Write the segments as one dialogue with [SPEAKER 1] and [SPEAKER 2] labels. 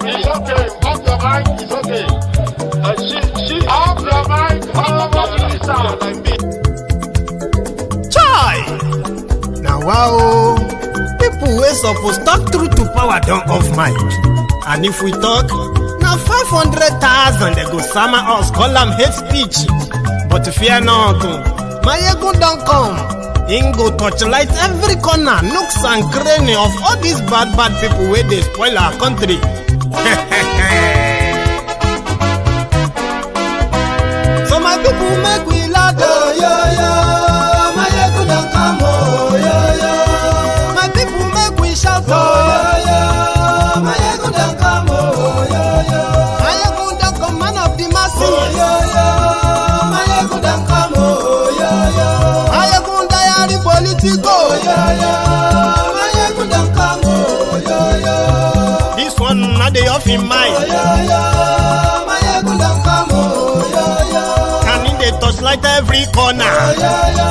[SPEAKER 1] It's okay. Off your mind. It's okay. She off your mind.
[SPEAKER 2] Chai! Now wow, people wey suppose talk truth to power don't off mic. And if we talk, now 500,000 they go summer us, call them hate speech. But fear not, Maiyegun don't come. Ingo torchlight every corner, nooks and cranny of all these bad people where they spoil our country. So my people make we laugh, oh, yo, yo. Maiyegun don't come, oh, yo, yo. My people make we shout, oh, yo, yo. Maiyegun don't come, oh, yo, yo. Maiyegun don't come, man of the masses, oh, yo, yo. Maiyegun don't come, oh, yo, yo. Maiyegun diary politico, oh, yo, yo. Maiyegun don't come, oh, yo, yo. This one not the off in mind, oh, yo, yo. Maiyegun don't come, oh, yo, yo. Can in the touchlight every corner, oh, yo, yo.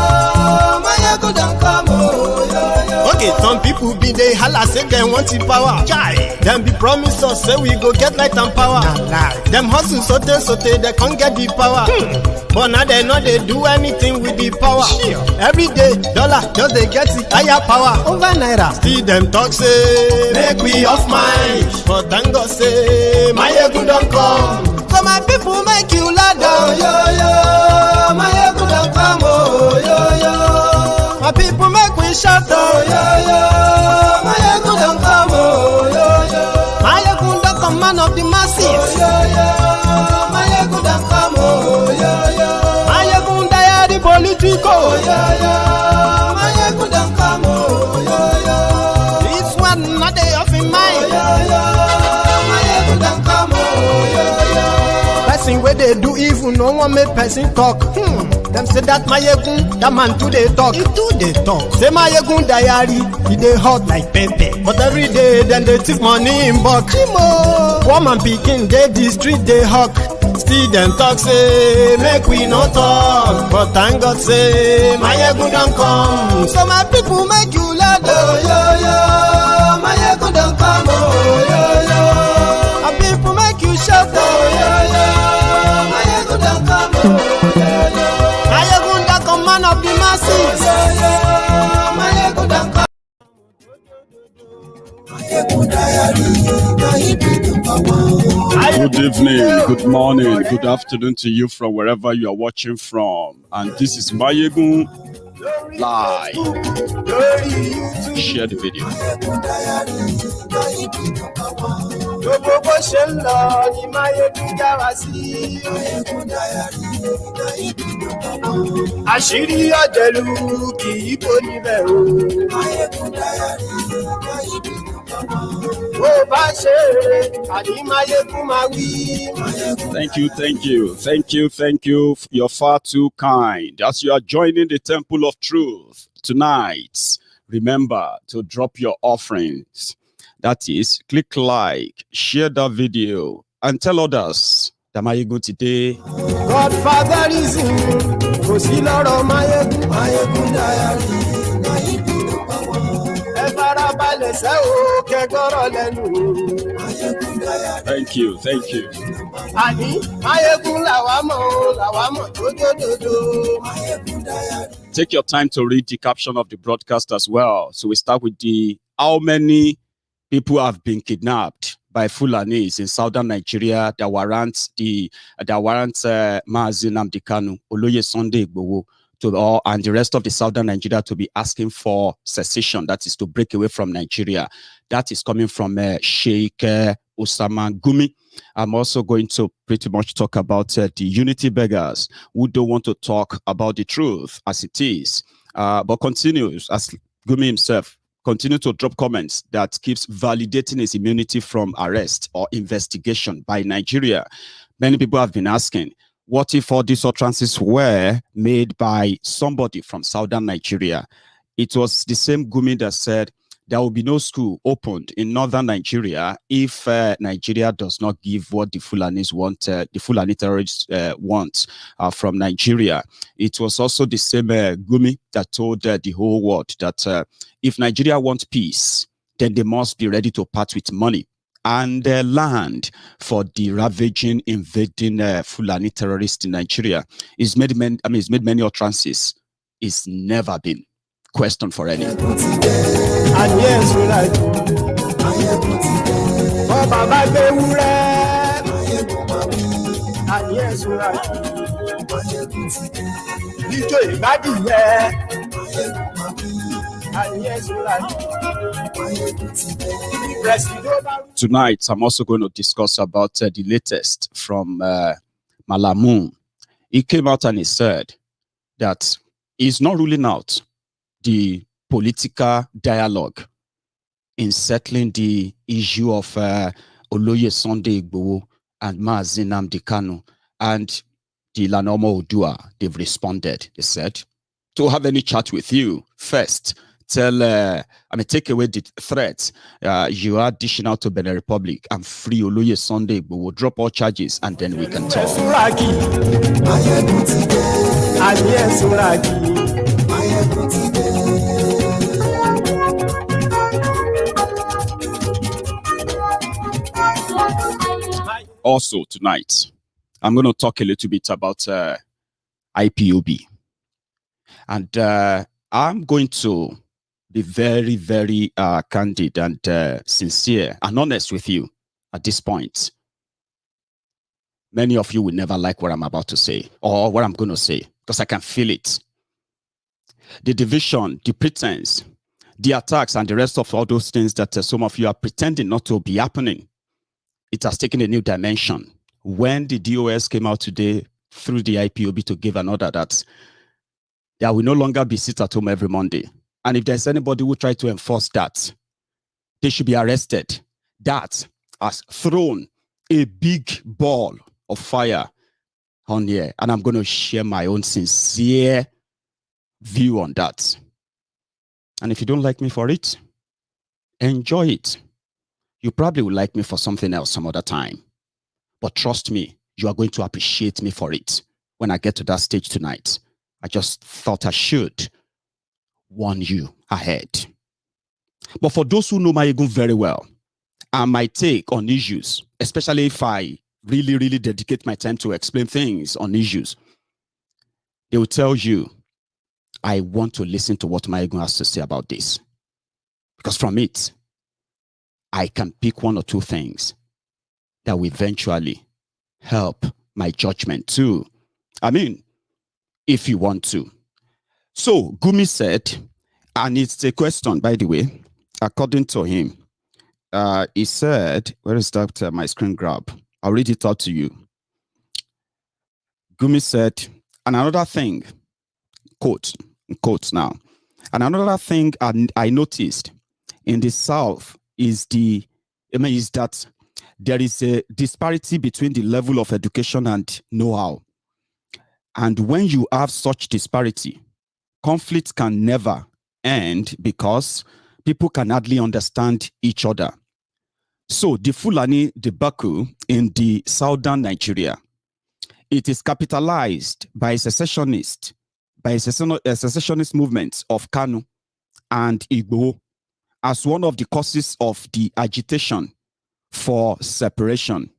[SPEAKER 2] Maiyegun don't come, oh, yo, yo. Okay, some people be they holla say they want the power. Chai, them be promise us say we go get light and power. Them hustle sote they can't get the power. But now they know they do anything with the power. Every day, dollar just they get it higher power over naira. See them talk say make we off mind, but thank God say Maiyegun don't come. So my people make you loud, oh, yo, yo. Maiyegun don't come, oh, yo, yo. My people make we shout, oh, yo, yo. Maiyegun don't come, oh, yo, yo. Maiyegun don't come, man of the masses, oh, yo, yo. Maiyegun don't come, oh, yo, yo. Maiyegun diary politico, oh, yo, yo. Maiyegun don't come, oh, yo, yo. This one not they off in mind, oh, yo, yo. Maiyegun don't come, oh, yo, yo. Person where they do evil, no one make person talk. Them say that Maiyegun, that man too they talk. He too they talk. Say Maiyegun diary, he they hot like pepper. But every day then they take money in bulk. Woman picking, they the street they hawk. Still them talk say make we not talk. But thank God say Maiyegun don't come. So my people make you loud, oh, yo, yo. Maiyegun don't come, oh, yo, yo. My people make you shout, oh, yo, yo. Maiyegun don't come, oh, yo, yo. Maiyegun don't come, man of the masses, oh, yo, yo. Maiyegun don't come.
[SPEAKER 3] Good evening, good morning, good afternoon to you from wherever you are watching from. And this is Maiyegun Live. Share the video.
[SPEAKER 2] Àṣírí ọ̀jẹ̀lú kì í kó níbẹ̀ o.
[SPEAKER 3] Thank you. You're far too kind. As you are joining the Temple of Truth tonight, remember to drop your offerings. That is, click like, share that video, and tell others that Maiyegun today.
[SPEAKER 2] Godfather is in, kò sí lọ́rọ̀ Maiyegun diary.
[SPEAKER 3] Thank you. Take your time to read the caption of the broadcast as well. So we start with how many people have been kidnapped by Fulanis in southern Nigeria that warrants Mazi Nnamdi Kanu, Oloye Igboho, and the rest of the southern Nigeria to be asking for secession, that is to break away from Nigeria. That is coming from Sheikh Osama Gumi. I'm also going to pretty much talk about the unity beggars who don't want to talk about the truth as it is, but continues, as Gumi himself, continue to drop comments that keeps validating his immunity from arrest or investigation by Nigeria. Many people have been asking, what if all these utterances were made by somebody from southern Nigeria? It was the same Gumi that said there will be no school opened in northern Nigeria if Nigeria does not give what the Fulanis want, the Fulani terrorists want from Nigeria. It was also the same Gumi that told the whole world that if Nigeria wants peace, then they must be ready to part with money. and land for the ravaging, invading Fulani terrorists in Nigeria. He's made many utterances. It's never been questioned for any.
[SPEAKER 2] And yes, we like oh, Baba and yes, we like and yes, we like
[SPEAKER 3] Tonight, I'm also going to discuss about the latest from Malami. He came out and he said that he's not ruling out the political dialogue in settling the issue of Oloye Sunday Igboho and Mazi Nnamdi Kanu, and the Ilana Omo O'odua. They've responded. They said, to have any chat with you, first, take away the threats you are dishing out to Benin Republic and free Oloye Sunday Igboho. We'll drop all charges and then we can talk. Also tonight, I'm going to talk a little bit about IPOB. And I'm going to be very, very candid and sincere and honest with you at this point. Many of you will never like what I'm about to say or what I'm going to say because I can feel it. The division, the pretense, the attacks, and the rest of all those things that some of you are pretending not to be happening, it has taken a new dimension. When the DOS came out today through the IPOB to give an order that there will no longer be sit at home every Monday. And if there's anybody who tries to enforce that, they should be arrested. That has thrown a big ball of fire on here. And I'm going to share my own sincere view on that. And if you don't like me for it, enjoy it. You probably will like me for something else some other time. But trust me, you are going to appreciate me for it when I get to that stage tonight. I just thought I should warn you ahead. But for those who know Maiyegun very well, and my take on issues, especially if I really, really dedicate my time to explain things on issues, they will tell you, I want to listen to what Maiyegun has to say about this. Because from it, I can pick one or two things that will eventually help my judgment too. I mean, if you want to. So Gumi said, and it's a question, by the way, according to him, he said, where is that my screen grab? I'll read it out to you. Gumi said, and another thing, quotes now, and another thing I noticed in the South is that there is a disparity between the level of education and know-how. And when you have such disparity, conflict can never end because people can hardly understand each other. So the Fulani debacle in the southern Nigeria, it is capitalized by secessionist movements of Kanu and Igboho as one of the causes of the agitation for separation,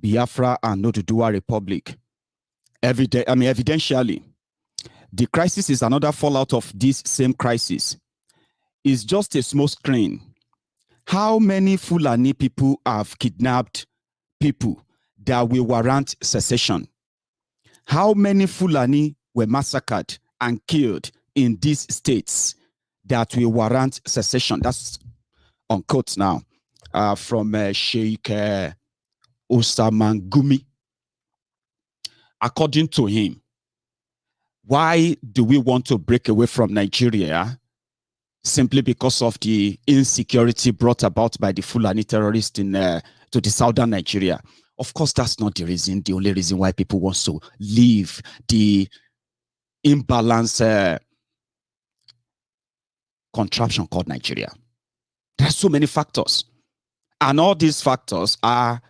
[SPEAKER 3] Biafra and Oodua Republic. Evidentially, the crisis is another fallout of this same crisis. It's just a small screen. How many Fulani people have kidnapped people that will warrant secession? How many Fulani were massacred and killed in these states that will warrant secession? That's on quotes now from Sheikh Osama Gumi. According to him, why do we want to break away from Nigeria? Simply because of the insecurity brought about by the Fulani terrorists to the southern Nigeria. Of course, that's not the reason, the only reason why people want to leave the imbalance contraption called Nigeria. There are so many factors. And all these factors are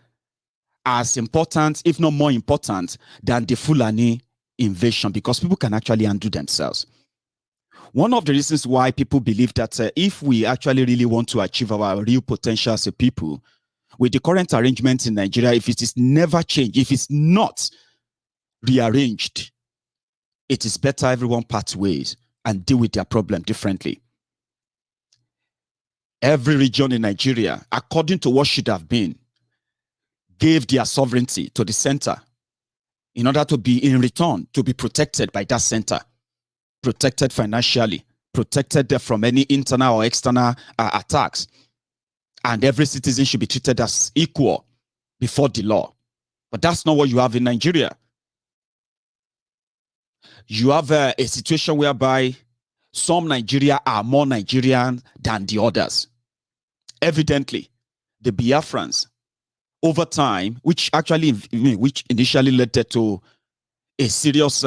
[SPEAKER 3] as important, if not more important, than the Fulani invasion, because people can actually undo themselves. One of the reasons why people believe that if we actually really want to achieve our real potential as a people, with the current arrangements in Nigeria, if it is never changed, if it's not rearranged, it is better everyone parts ways and deal with their problem differently. Every region in Nigeria, according to what should have been, gave their sovereignty to the center in order to be, in return, to be protected by that center, protected financially, protected from any internal or external attacks. And every citizen should be treated as equal before the law. But that's not what you have in Nigeria. You have a situation whereby some Nigeria are more Nigerian than the others. Evidently, the Biafrans, over time, which initially led to a serious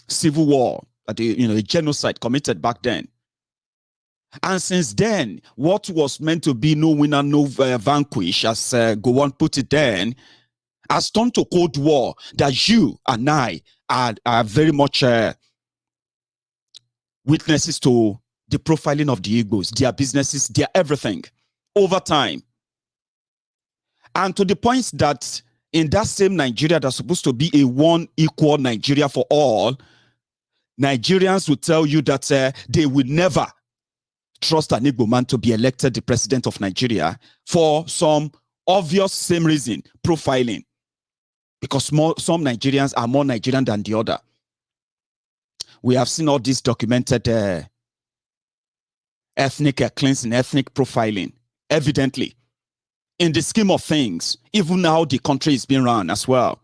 [SPEAKER 3] civil war, a genocide committed back then. And since then, what was meant to be no winner, no vanquish, as Gowon put it then, has turned to Cold War that you and I are very much witnesses to the profiling of the Igbos, their businesses, their everything, over time. And to the point that in that same Nigeria that's supposed to be a one equal Nigeria for all, Nigerians will tell you that they will never trust an Igbo man to be elected the president of Nigeria for some obvious same reason, profiling. Because some Nigerians are more Nigerian than the other. We have seen all this documented ethnic cleansing, ethnic profiling, evidently. In the scheme of things, even now the country is being run as well.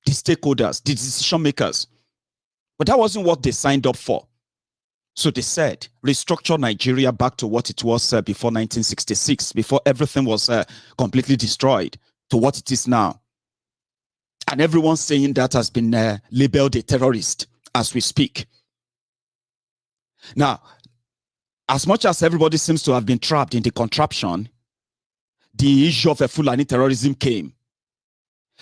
[SPEAKER 3] The stakeholders, the decision makers. But that wasn't what they signed up for. So they said, restructure Nigeria back to what it was before 1966, before everything was completely destroyed, to what it is now. And everyone saying that has been labeled a terrorist as we speak. Now, as much as everybody seems to have been trapped in the contraption, the issue of Fulani terrorism came.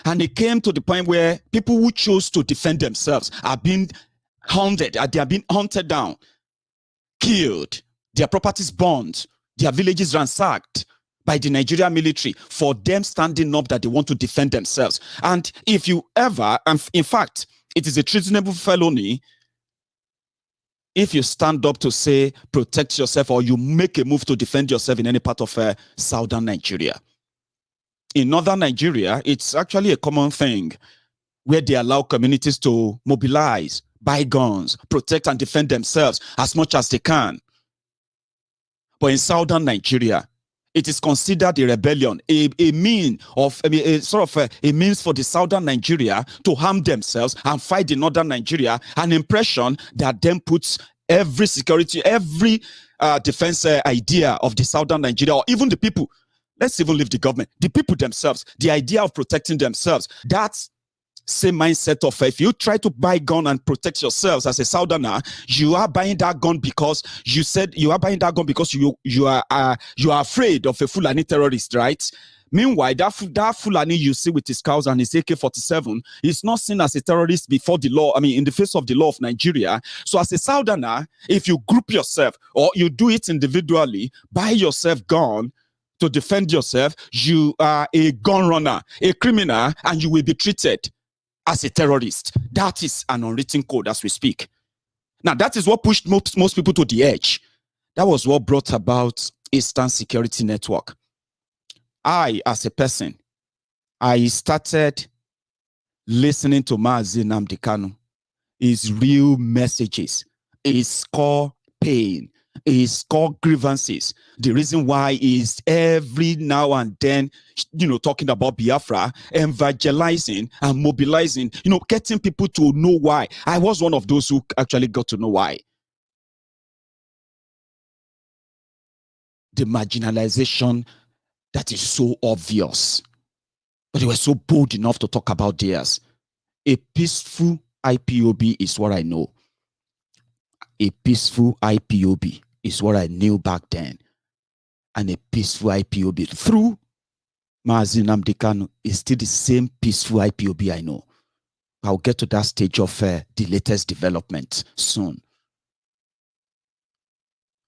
[SPEAKER 3] And it came to the point where people who chose to defend themselves are being hounded, they are being hunted down, killed, their properties burned, their villages ransacked by the Nigerian military for them standing up that they want to defend themselves. And if you ever, and in fact, it is a treasonable felony if you stand up to say, protect yourself, or you make a move to defend yourself in any part of southern Nigeria. In northern Nigeria, it's actually a common thing where they allow communities to mobilize, buy guns, protect and defend themselves as much as they can. But in southern Nigeria, it is considered a rebellion, a means for the southern Nigeria to harm themselves and fight the northern Nigeria, an impression that then puts every security, every defense idea of the southern Nigeria, or even the people, let's even leave the government, the people themselves, the idea of protecting themselves, that's same mindset of if you try to buy gun and protect yourselves as a southerner, you are buying that gun because you said you are buying that gun because you are afraid of a Fulani terrorist, right? Meanwhile, that Fulani you see with his cows and his AK-47 is not seen as a terrorist before the law. I mean, in the face of the law of Nigeria. So as a southerner, if you group yourself or you do it individually, buy yourself gun to defend yourself, you are a gun runner, a criminal, and you will be treated as a terrorist. That is an unwritten code as we speak. Now, that is what pushed most people to the edge. That was what brought about Eastern Security Network. I, as a person, I started listening to Mazi Nnamdi Kanu, his real messages, his core pain, his core grievances. The reason why is every now and then, talking about Biafra, evangelizing and mobilizing, getting people to know why. I was one of those who actually got to know why. The marginalization that is so obvious, but they were so bold enough to talk about theirs. A peaceful IPOB is what I know. A peaceful IPOB is what I knew back then. And a peaceful IPOB through Mazi Nnamdi Kanu is still the same peaceful IPOB I know. I'll get to that stage of the latest development soon.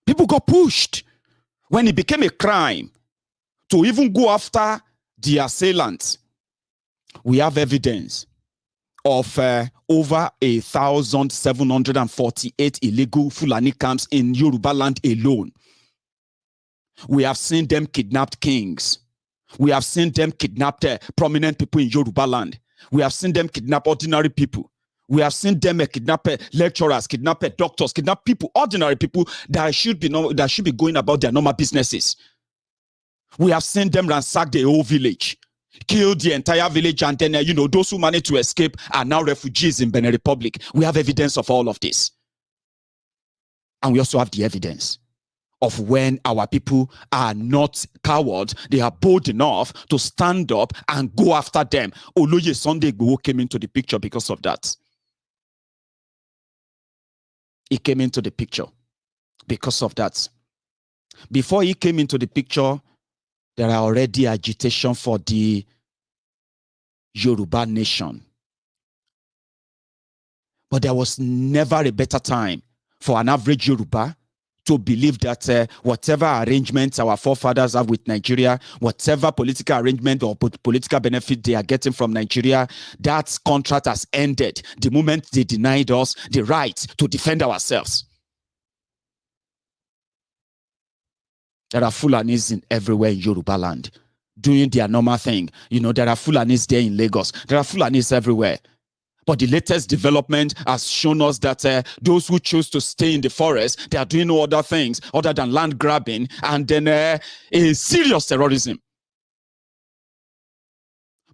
[SPEAKER 3] People got pushed when it became a crime to even go after the assailants, we have evidence of over 1,748 illegal Fulani camps in Yoruba land alone. We have seen them kidnapped kings. We have seen them kidnap prominent people in Yoruba land. We have seen them kidnap ordinary people. We have seen them kidnap lecturers, kidnap doctors, kidnap people, ordinary people that should be going about their normal businesses. We have seen them ransack the whole village, kill the entire village, and then those who managed to escape are now refugees in Benin Republic. We have evidence of all of this, and we also have the evidence of when our people are not cowards, they are bold enough to stand up and go after them. Oloye Sunday Igboho came into the picture because of that. He came into the picture because of that. Before he came into the picture, there are already agitation for the Yoruba nation. But there was never a better time for an average Yoruba to believe that whatever arrangements our forefathers have with Nigeria, whatever political arrangement or political benefit they are getting from Nigeria, that contract has ended the moment they denied us the right to defend ourselves. There are Fulanis everywhere in Yoruba land doing their normal thing. There are Fulanis there in Lagos. There are Fulanis everywhere. But the latest development has shown us that those who choose to stay in the forest, they are doing no other things other than land grabbing and then a serious terrorism.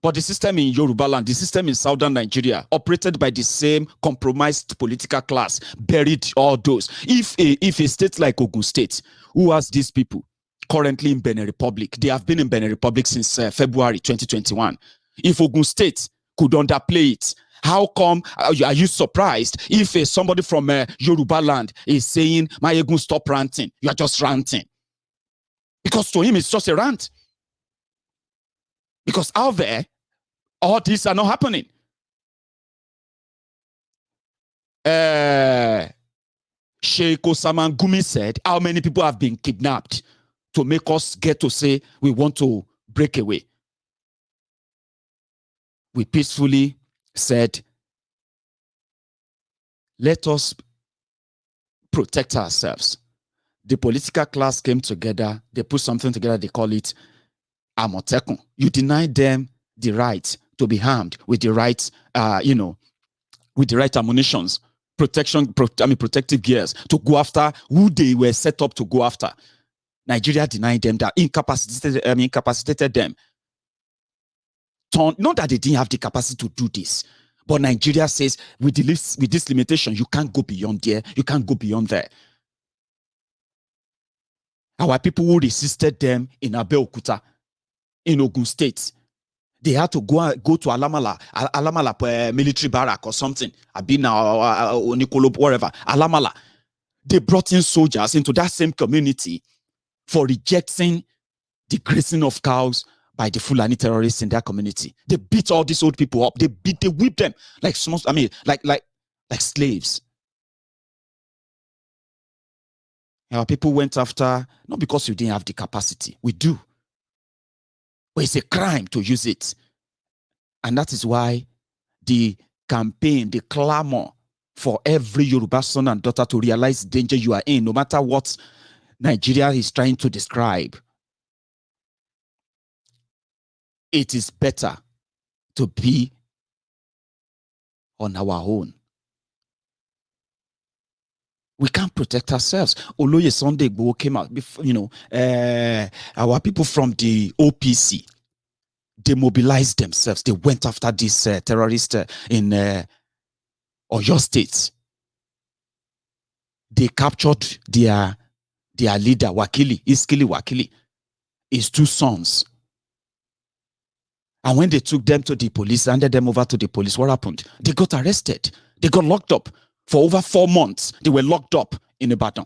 [SPEAKER 3] But the system in Yoruba land, the system in southern Nigeria, operated by the same compromised political class, buried all those. If a state like Ogun State, who has these people currently in Benin Republic, they have been in Benin Republic since February 2021. If Ogun State could underplay it, how come are you surprised if somebody from Yoruba land is saying, Maiyegun, stop ranting? You are just ranting. Because to him, it's just a rant. Because out there, all these are not happening. Sheikh Osama Gumi said, how many people have been kidnapped to make us get to say we want to break away? We peacefully said, let us protect ourselves. The political class came together, they put something together, they call it Amotekun. You deny them the right to be armed with the right, with the right ammunitions, protective gears to go after who they were set up to go after. Nigeria denied them that, incapacitated them. Not that they didn't have the capacity to do this, but Nigeria says with this limitation, you can't go beyond there, you can't go beyond there. Our people who resisted them in Abeokuta, in Ogun State, they had to go to Alamala military barrack or something, Abina or Nicolo, wherever, Alamala. They brought in soldiers into that same community for rejecting the grazing of cows by the Fulani terrorists in that community. They beat all these old people up. They whip them like small, like slaves. Our people went after, not because we didn't have the capacity. We do. But it's a crime to use it. And that is why the campaign, the clamor for every Yoruba son and daughter to realize the danger you are in, no matter what Nigeria is trying to describe. It is better to be on our own. We can't protect ourselves. Oloye Sunday Igboho came out, our people from the OPC, they mobilized themselves. They went after this terrorist in Oyo State. They captured their leader, Iskili Wakili, his two sons. And when they took them to the police, handed them over to the police, what happened? They got arrested. They got locked up. For over 4 months, they were locked up in Ibadan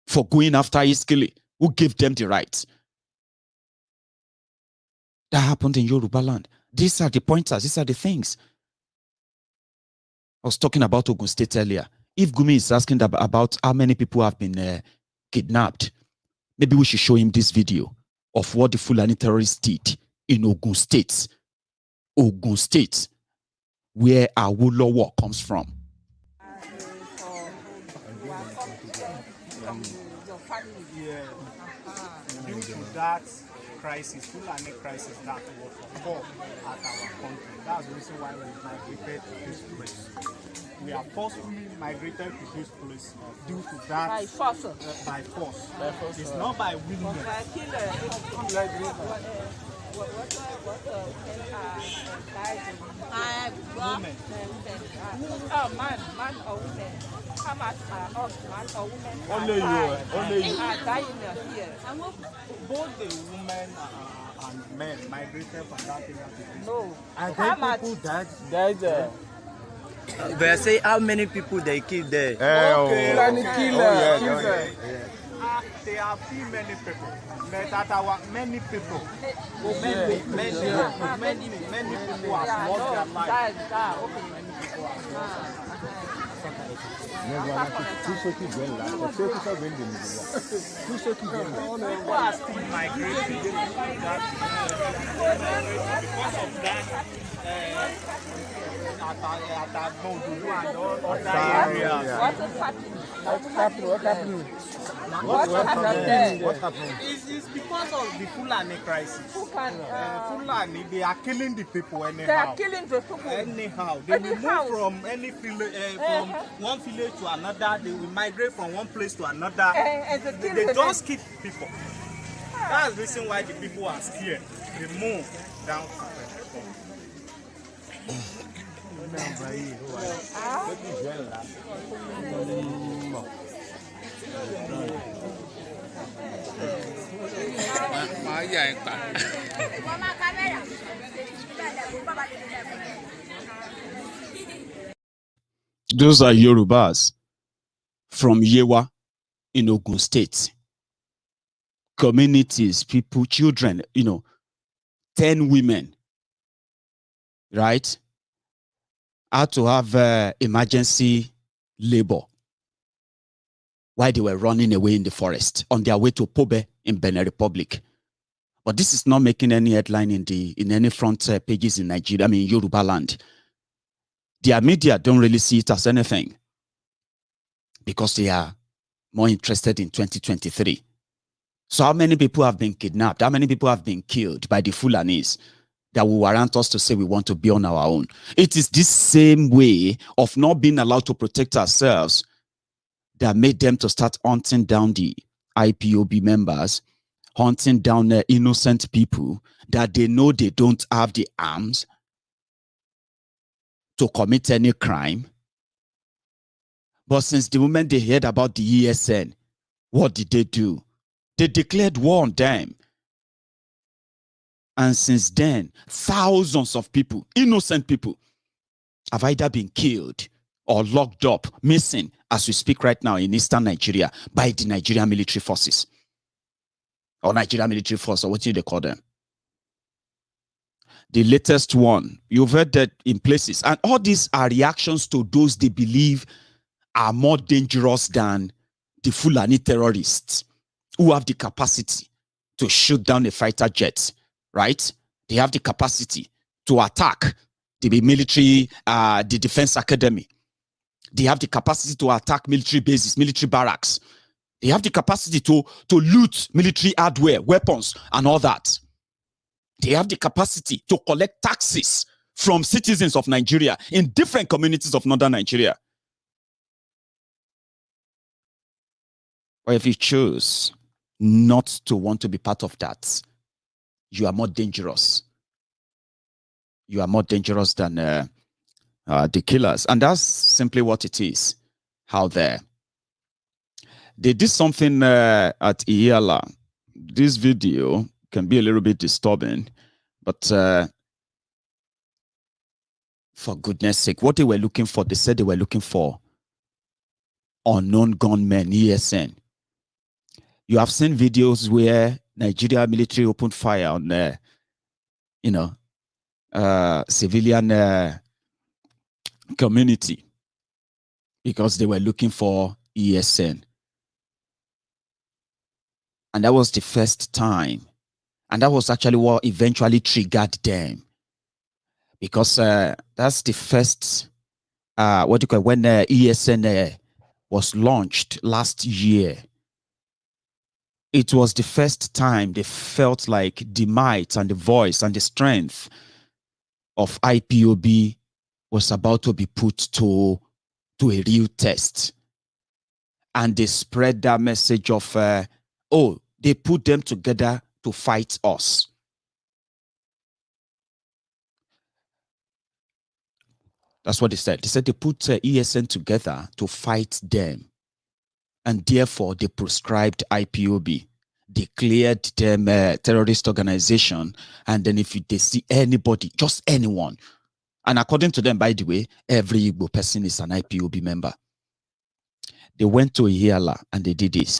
[SPEAKER 3] for going after Iskili, who gave them the rights. That happened in Yoruba land. These are the pointers. These are the things. I was talking about Ogun State earlier. If Gumi is asking about how many people have been kidnapped, maybe we should show him this video of what the Fulani terrorists did in Ogun State. Ogun State, where Awolowo comes from.
[SPEAKER 4] Yeah. Due to that crisis, Fulani crisis that was occurred at our country, that's the reason why we migrated to this place. We are forcefully migrated to this place due to that.
[SPEAKER 5] By force.
[SPEAKER 4] By force. It's not by willingness.
[SPEAKER 5] Women. Oh, man or women. How much are us, man or women?
[SPEAKER 4] Only you.
[SPEAKER 5] Are dying here.
[SPEAKER 4] Both the women and men migrated from that area to this.
[SPEAKER 5] No.
[SPEAKER 4] How much?
[SPEAKER 6] Died there. They say how many people they kill there.
[SPEAKER 4] Okay.
[SPEAKER 6] Killer.
[SPEAKER 4] There are few many people. But that our many people. Many people have lost their lives. People are still migrating because of that. At Bodu and other areas.
[SPEAKER 5] What happened?
[SPEAKER 4] It's because of the Fulani crisis. Fulani, they are killing the people anyhow.
[SPEAKER 5] They are killing the people.
[SPEAKER 4] Anyhow. They will move from any village, from one village to another. They will migrate from one place to another. They just keep people. That's the reason why the people are scared. They move down to
[SPEAKER 3] Those are Yorubas from Yewa in Ogun State. Communities, people, children, 10 women, right? Had to have emergency labor while they were running away in the forest on their way to Pobe in Benin Republic. But this is not making any headline in any front pages in Nigeria, Yoruba land. Their media don't really see it as anything because they are more interested in 2023. So how many people have been kidnapped? How many people have been killed by the Fulanis that will warrant us to say we want to be on our own? It is this same way of not being allowed to protect ourselves that made them to start hunting down the IPOB members, hunting down the innocent people that they know they don't have the arms to commit any crime. But since the moment they heard about the ESN, what did they do? They declared war on them. And since then, thousands of people, innocent people, have either been killed or locked up, missing, as we speak right now in eastern Nigeria, by the Nigerian military forces. Or Nigerian military force, or what do they call them? The latest one, you've heard that in places. And all these are reactions to those they believe are more dangerous than the Fulani terrorists who have the capacity to shoot down a fighter jet, right? They have the capacity to attack the military, the defense academy. They have the capacity to attack military bases, military barracks. They have the capacity to loot military hardware, weapons, and all that. They have the capacity to collect taxes from citizens of Nigeria in different communities of northern Nigeria. Or if you choose not to want to be part of that, you are more dangerous. You are more dangerous than the killers. And that's simply what it is out there. They did something at Iyala. This video can be a little bit disturbing, but for goodness sake, what they were looking for, they said they were looking for unknown gunmen, ESN. You have seen videos where Nigeria military opened fire on, civilian community because they were looking for ESN. And that was the first time. And that was actually what eventually triggered them. Because that's the first, what do you call it, when ESN was launched last year. It was the first time they felt like the might and the voice and the strength of IPOB was about to be put to a real test. And they spread that message of, oh, they put them together to fight us. That's what they said. They said they put ESN together to fight them. And therefore, they proscribed IPOB, declared them a terrorist organization. And then if they see anybody, just anyone, and according to them, by the way, every Igbo person is an IPOB member. They went to Ihiala and they did this.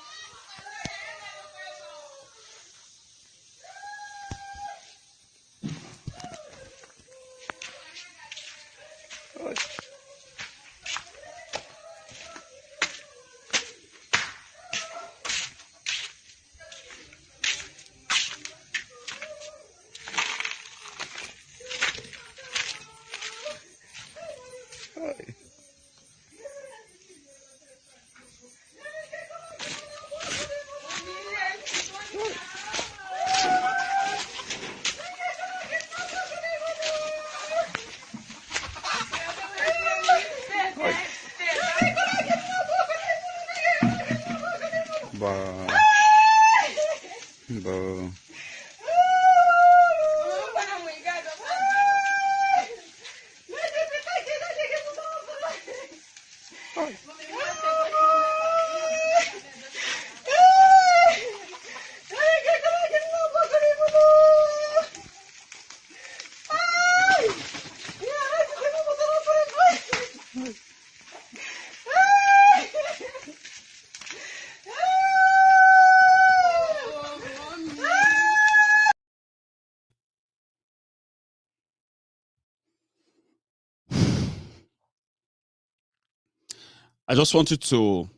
[SPEAKER 3] I just wanted to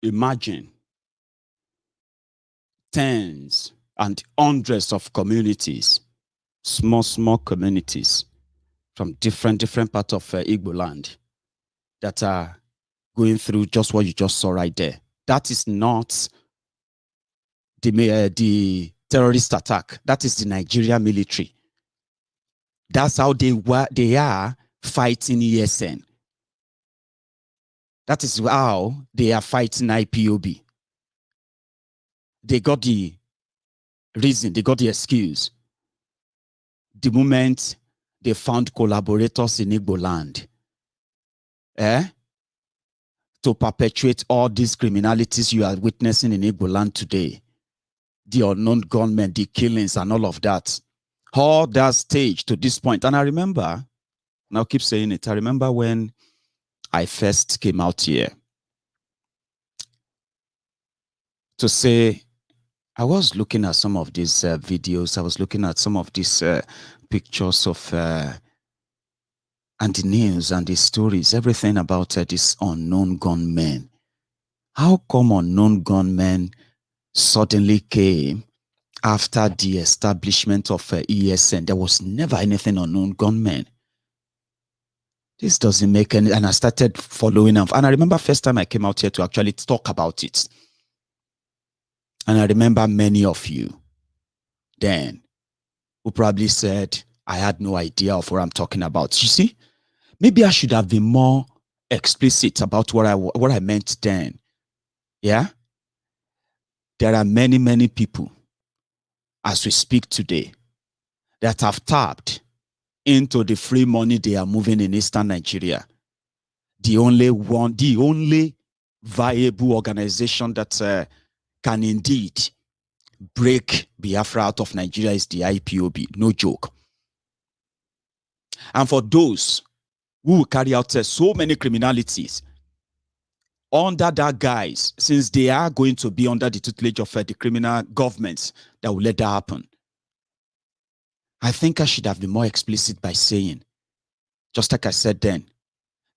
[SPEAKER 3] imagine tens and hundreds of communities, small communities from different parts of Igbo land that are going through just what you just saw right there. That is not the terrorist attack. That is the Nigerian military. That's how they are fighting ESN. That is how they are fighting IPOB. They got the reason, they got the excuse. The moment they found collaborators in Igbo land, to perpetuate all these criminalities you are witnessing in Igbo land today, the unknown gunmen, the killings and all of that, all that stage to this point. And I remember, and I'll keep saying it, I remember when I first came out here to say, I was looking at some of these videos, I was looking at some of these pictures of, and the news and the stories, everything about this unknown gunmen. How come unknown gunmen suddenly came after the establishment of ESN? There was never anything unknown gunmen. This doesn't make any, and I started following up. And I remember first time I came out here to actually talk about it. And I remember many of you then who probably said, I had no idea of what I'm talking about. You see, maybe I should have been more explicit about what I meant then. Yeah? There are many people, as we speak today, that have tapped into the free money they are moving in Eastern Nigeria. The only viable organization that can indeed break Biafra out of Nigeria is the IPOB. No joke. And for those who will carry out so many criminalities under that guise, since they are going to be under the tutelage of the criminal governments that will let that happen, I think I should have been more explicit by saying, just like I said then,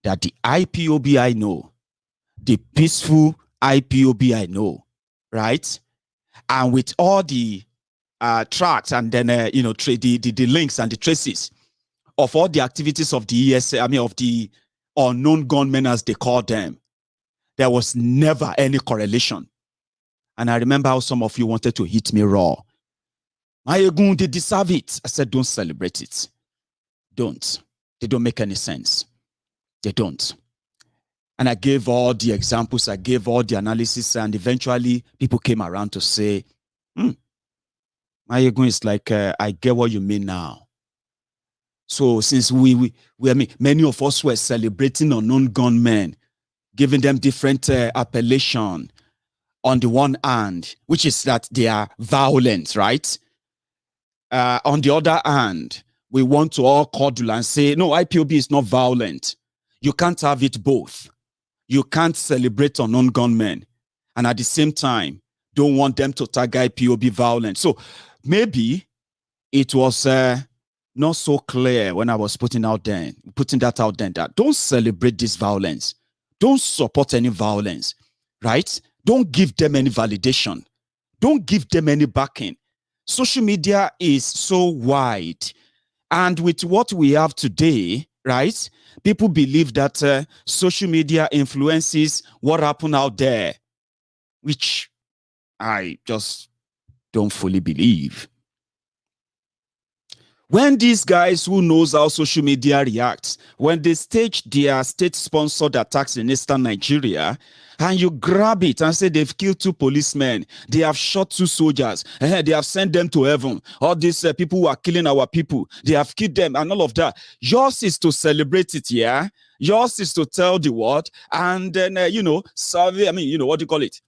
[SPEAKER 3] that the IPOB I know, the peaceful IPOB I know, right? And with all the tracks and then the links and the traces of all the activities of the ESA, of the unknown gunmen as they call them, there was never any correlation. And I remember how some of you wanted to hit me raw. Maiyegun, they deserve it. I said, don't celebrate it. Don't. They don't make any sense. They don't. And I gave all the examples, I gave all the analysis, and eventually people came around to say, Maiyegun is like, I get what you mean now. So since many of us were celebrating unknown gunmen, giving them different appellation on the one hand, which is that they are violent, right? On the other hand, we want to all cuddle and say, no, IPOB is not violent. You can't have it both. You can't celebrate unknown gunmen and at the same time don't want them to tag IPOB violent. So maybe it was not so clear when I was putting that out there that don't celebrate this violence. Don't support any violence, right? Don't give them any validation. Don't give them any backing. Social media is so wide. And with what we have today, right? People believe that social media influences what happened out there, which I just don't fully believe. When these guys who knows how social media reacts, when they stage their state-sponsored attacks in eastern Nigeria, and you grab it and say they've killed 2 policemen, they have shot 2 soldiers, they have sent them to heaven, all these people who are killing our people, they have killed them and all of that. Yours is to celebrate it, yeah? Yours is to tell the world and then, survey, what do you call it?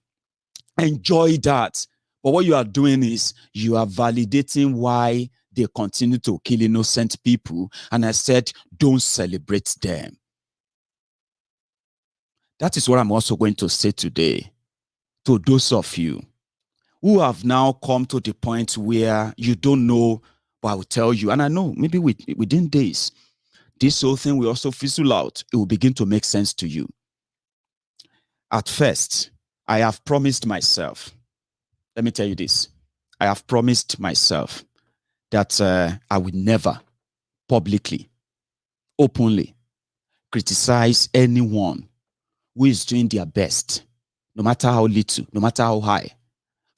[SPEAKER 3] Enjoy that. But what you are doing is you are validating why they continue to kill innocent people. And I said, don't celebrate them. That is what I'm also going to say today to those of you who have now come to the point where you don't know, but I will tell you, and I know maybe within days, this whole thing will also fizzle out. It will begin to make sense to you. At first, I have promised myself, let me tell you this, I have promised myself that I would never publicly, openly criticize anyone who is doing their best, no matter how little, no matter how high,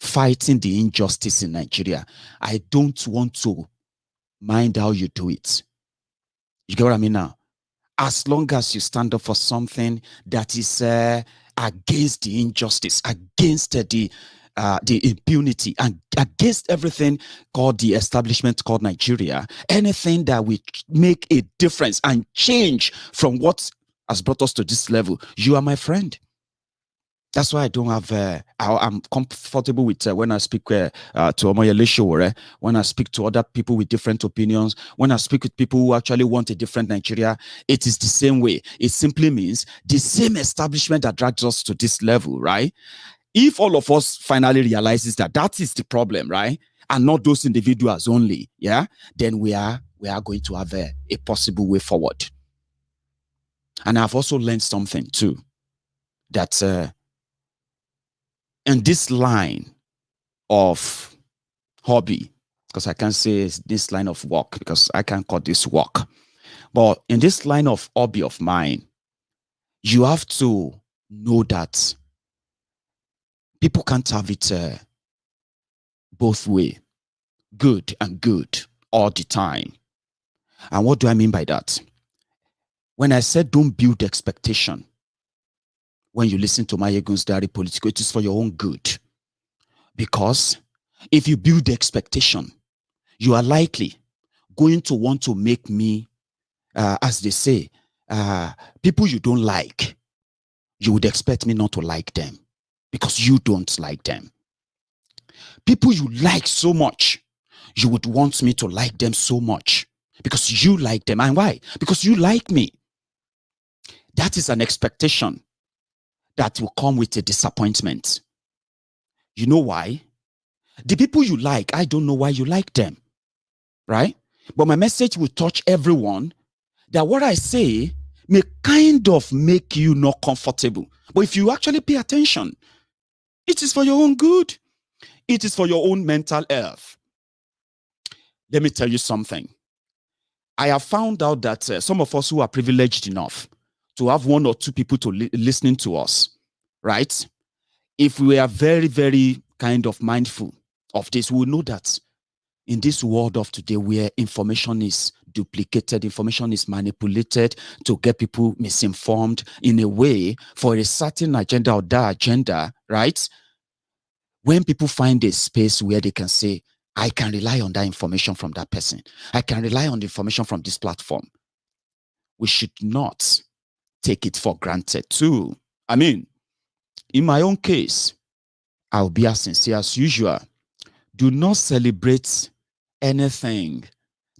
[SPEAKER 3] fighting the injustice in Nigeria. I don't want to mind how you do it. You get what I mean now? As long as you stand up for something that is against the injustice, against the impunity, and against everything called the establishment called Nigeria, anything that will make a difference and change from what has brought us to this level, you are my friend. That's why I don't have, I'm comfortable with when I speak to Omoyele Sowore, when I speak to other people with different opinions, when I speak with people who actually want a different Nigeria, it is the same way. It simply means the same establishment that dragged us to this level, right? If all of us finally realizes that that is the problem, right? And not those individuals only, yeah, then we are going to have a possible way forward. And I've also learned something too, that in this line of hobby, because I can't say it's this line of work, because I can't call this work, but in this line of hobby of mine, you have to know that people can't have it both way, good and good all the time. And what do I mean by that? When I said don't build expectation, when you listen to Maiyegun's Diary Political, it is for your own good. Because if you build the expectation, you are likely going to want to make me, as they say, people you don't like, you would expect me not to like them because you don't like them. People you like so much, you would want me to like them so much because you like them. And why? Because you like me. That is an expectation that will come with a disappointment. You know why? The people you like, I don't know why you like them, right? But my message will touch everyone, that what I say may kind of make you not comfortable. But if you actually pay attention, it is for your own good. It is for your own mental health. let me tell you something. I have found out that some of us who are privileged enough to have one or two people to listening to us, right? If we are very, very kind of mindful of this, we will know that in this world of today where information is duplicated, information is manipulated to get people misinformed in a way for a certain agenda or that agenda, right? When people find a space where they can say, I can rely on that information from that person, I can rely on the information from this platform, we should not take it for granted too. I mean, in my own case, I'll be as sincere as usual. Do not celebrate anything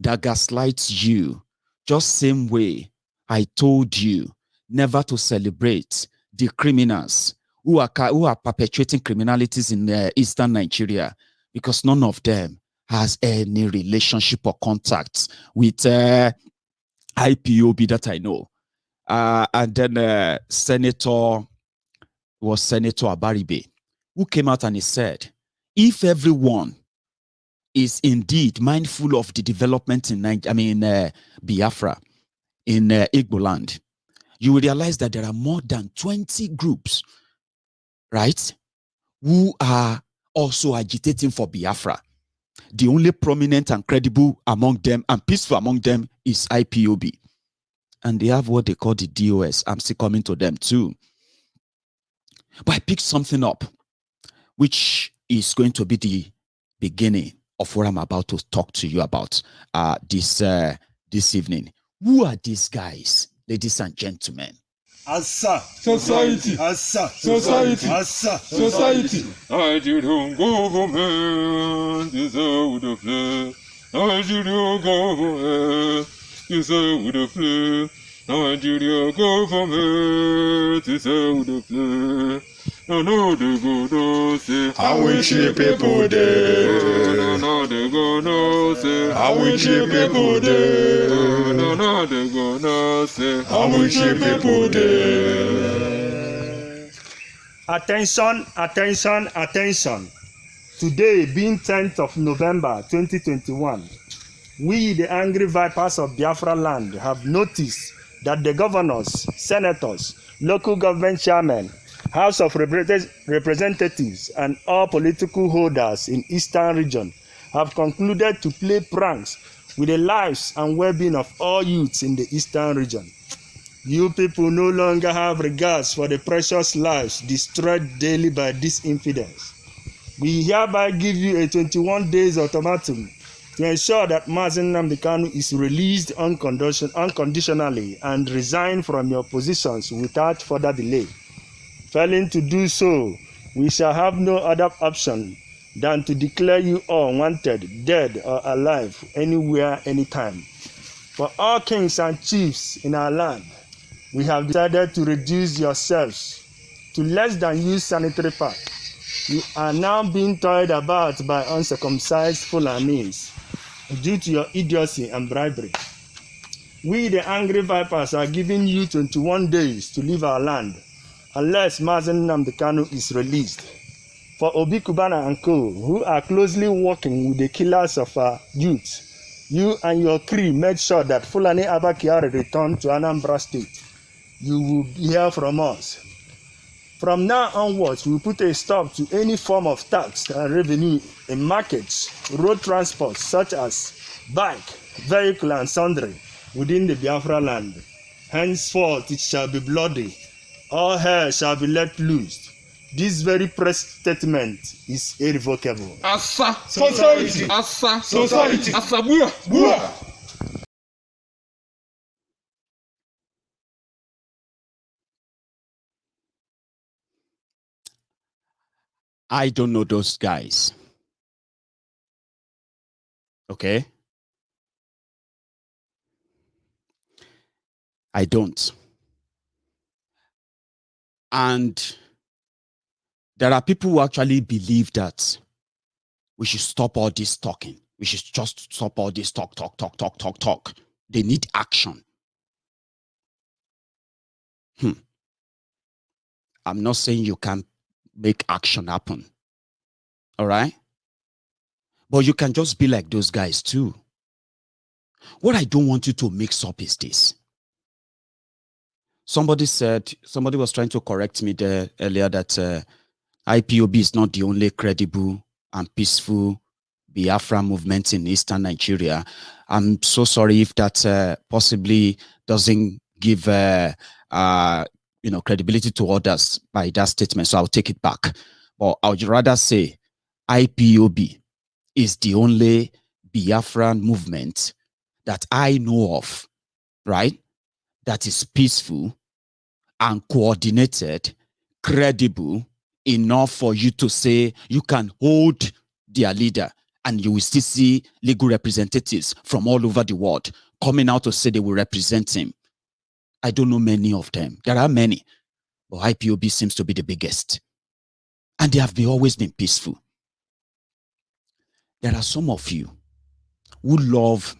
[SPEAKER 3] that gaslights you. Just same way I told you never to celebrate the criminals who are perpetrating criminalities in eastern Nigeria, because none of them has any relationship or contact with IPOB that I know. And then Senator Abaribe, who came out and he said, if everyone is indeed mindful of the development in Biafra, in Igbo land, you will realize that there are more than 20 groups, right, who are also agitating for Biafra. The only prominent and credible among them and peaceful among them is IPOB. And they have what they call the DOS. I'm still coming to them too. But I picked something up, which is going to be the beginning of what I'm about to talk to you about this evening. Who are these guys, ladies and gentlemen?
[SPEAKER 1] Asa society, Asa society, Asa society. Nigerian government is out of play. Nigerian government is out of play. Nigerian government is out of play. No, they gonna say how we cheap people there. No, they gonna say how we cheap people there. No, they gonna say how we cheap people there.
[SPEAKER 4] Attention, attention, attention. Today, being 10th of November 2021, we, the angry vipers of Biafra land, have noticed that the governors, senators, local government chairmen, House of Representatives, and all political holders in Eastern region have concluded to play pranks with the lives and well-being of all youths in the Eastern region. You people no longer have regards for the precious lives destroyed daily by these infidels. We hereby give you a 21 days ultimatum to ensure that Mazi Nnamdi Kanu is released unconditionally and resign from your positions without further delay. Failing to do so, we shall have no other option than to declare you all wanted, dead or alive, anywhere, anytime. For all kings and chiefs in our land, we have decided to reduce yourselves to less than used sanitary pad. You are now being toyed about by uncircumcised Fulanis due to your idiocy and bribery. We, the angry vipers, are giving you 21 days to leave our land, unless Mazi Nnamdi Kanu is released. For Obi Kubana and co, who are closely working with the killers of our youth, you and your crew made sure that Fulani Abakiari returned to Anambra State. You will hear from us. From now onwards, we will put a stop to any form of tax and revenue in markets, road transport such as bike, vehicle and sundry within the Biafra land. Henceforth it shall be bloody. All hell shall be let loose. This very press statement is irrevocable.
[SPEAKER 1] Asa society, Asa society, Asa bua bua.
[SPEAKER 3] I don't know those guys. Okay? I don't. And there are people who actually believe that we should stop all this talking. We should just stop all this talk. They need action. I'm not saying you can't make action happen. All right? But you can just be like those guys too. What I don't want you to mix up is this. Somebody was trying to correct me there earlier that IPOB is not the only credible and peaceful Biafra movement in Eastern Nigeria. I'm so sorry if that possibly doesn't give credibility to others by that statement, so I'll take it back. But I would rather say IPOB is the only Biafran movement that I know of, right, that is peaceful and coordinated, credible enough for you to say you can hold their leader, and you will still see legal representatives from all over the world coming out to say they will represent him. I don't know many of them. There are many, but IPOB seems to be the biggest. And they have always been peaceful. There are some of you who love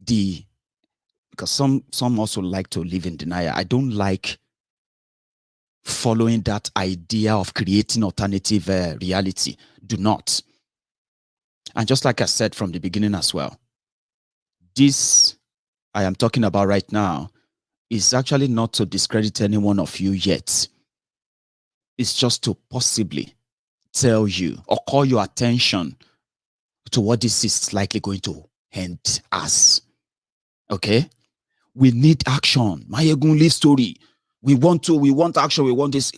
[SPEAKER 3] because some also like to live in denial. I don't like following that idea of creating alternative reality. Do not. And just like I said from the beginning as well, this I am talking about right now is actually not to discredit any one of you yet. It's just to possibly tell you or call your attention to what this is likely going to end as. Okay? We need action. Maiyegun live story. We want action. We want this.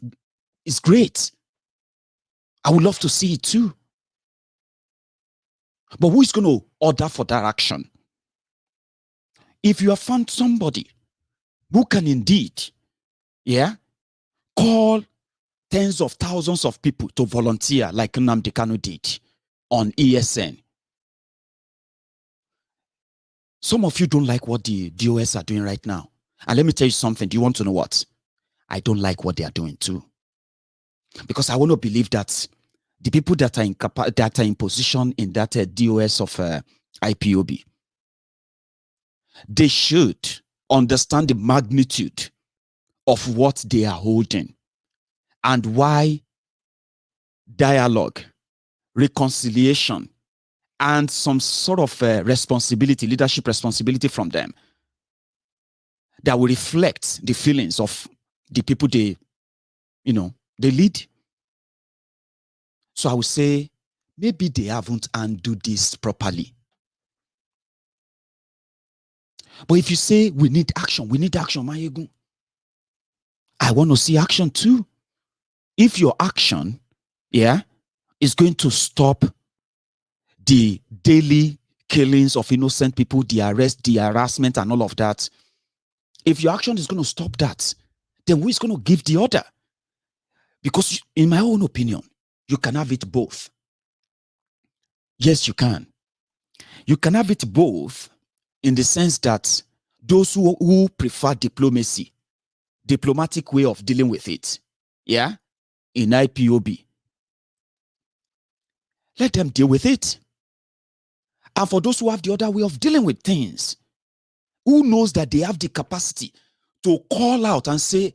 [SPEAKER 3] It's great. I would love to see it too. But who is going to order for that action? If you have found somebody who can indeed, call tens of thousands of people to volunteer like Nnamdi Kanu did on ESN. Some of you don't like what the DOS are doing right now. And let me tell you something. Do you want to know what? I don't like what they are doing too. Because I want to believe that the people that are in position in that DOS of IPOB, they should understand the magnitude of what they are holding and why dialogue, reconciliation, and some sort of responsibility, leadership responsibility from them that will reflect the feelings of the people they lead. So I would say maybe they haven't undo this properly. But if you say we need action, Maiyegun, I want to see action too. If your action, is going to stop the daily killings of innocent people, the arrest, the harassment, and all of that, if your action is going to stop that, then who is going to give the order? Because in my own opinion, you can have it both. Yes, you can. You can have it both in the sense that those who prefer diplomacy, diplomatic way of dealing with it, in IPOB, let them deal with it. And for those who have the other way of dealing with things, who knows that they have the capacity to call out and say,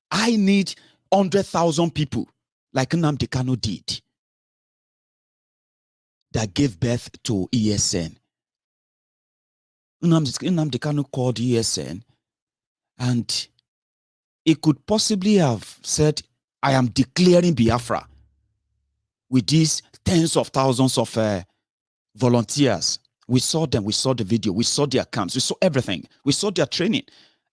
[SPEAKER 3] I need 100,000 people, like Nnamdi Kanu did, that gave birth to ESN. Nnamdi Kanu called ESN, and he could possibly have said, I am declaring Biafra with these tens of thousands of volunteers. We saw them, we saw the video, we saw their camps, we saw everything, we saw their training,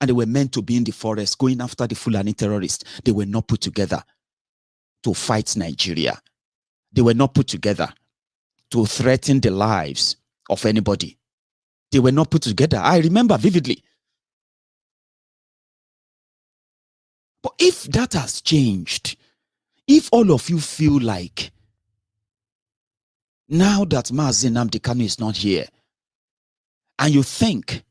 [SPEAKER 3] and they were meant to be in the forest going after the Fulani terrorists. They were not put together to fight Nigeria. They were not put together to threaten the lives of anybody. They were not put together. I remember vividly. But if that has changed, if all of you feel like now that Mazi Nnamdi Kanu is not here, and you think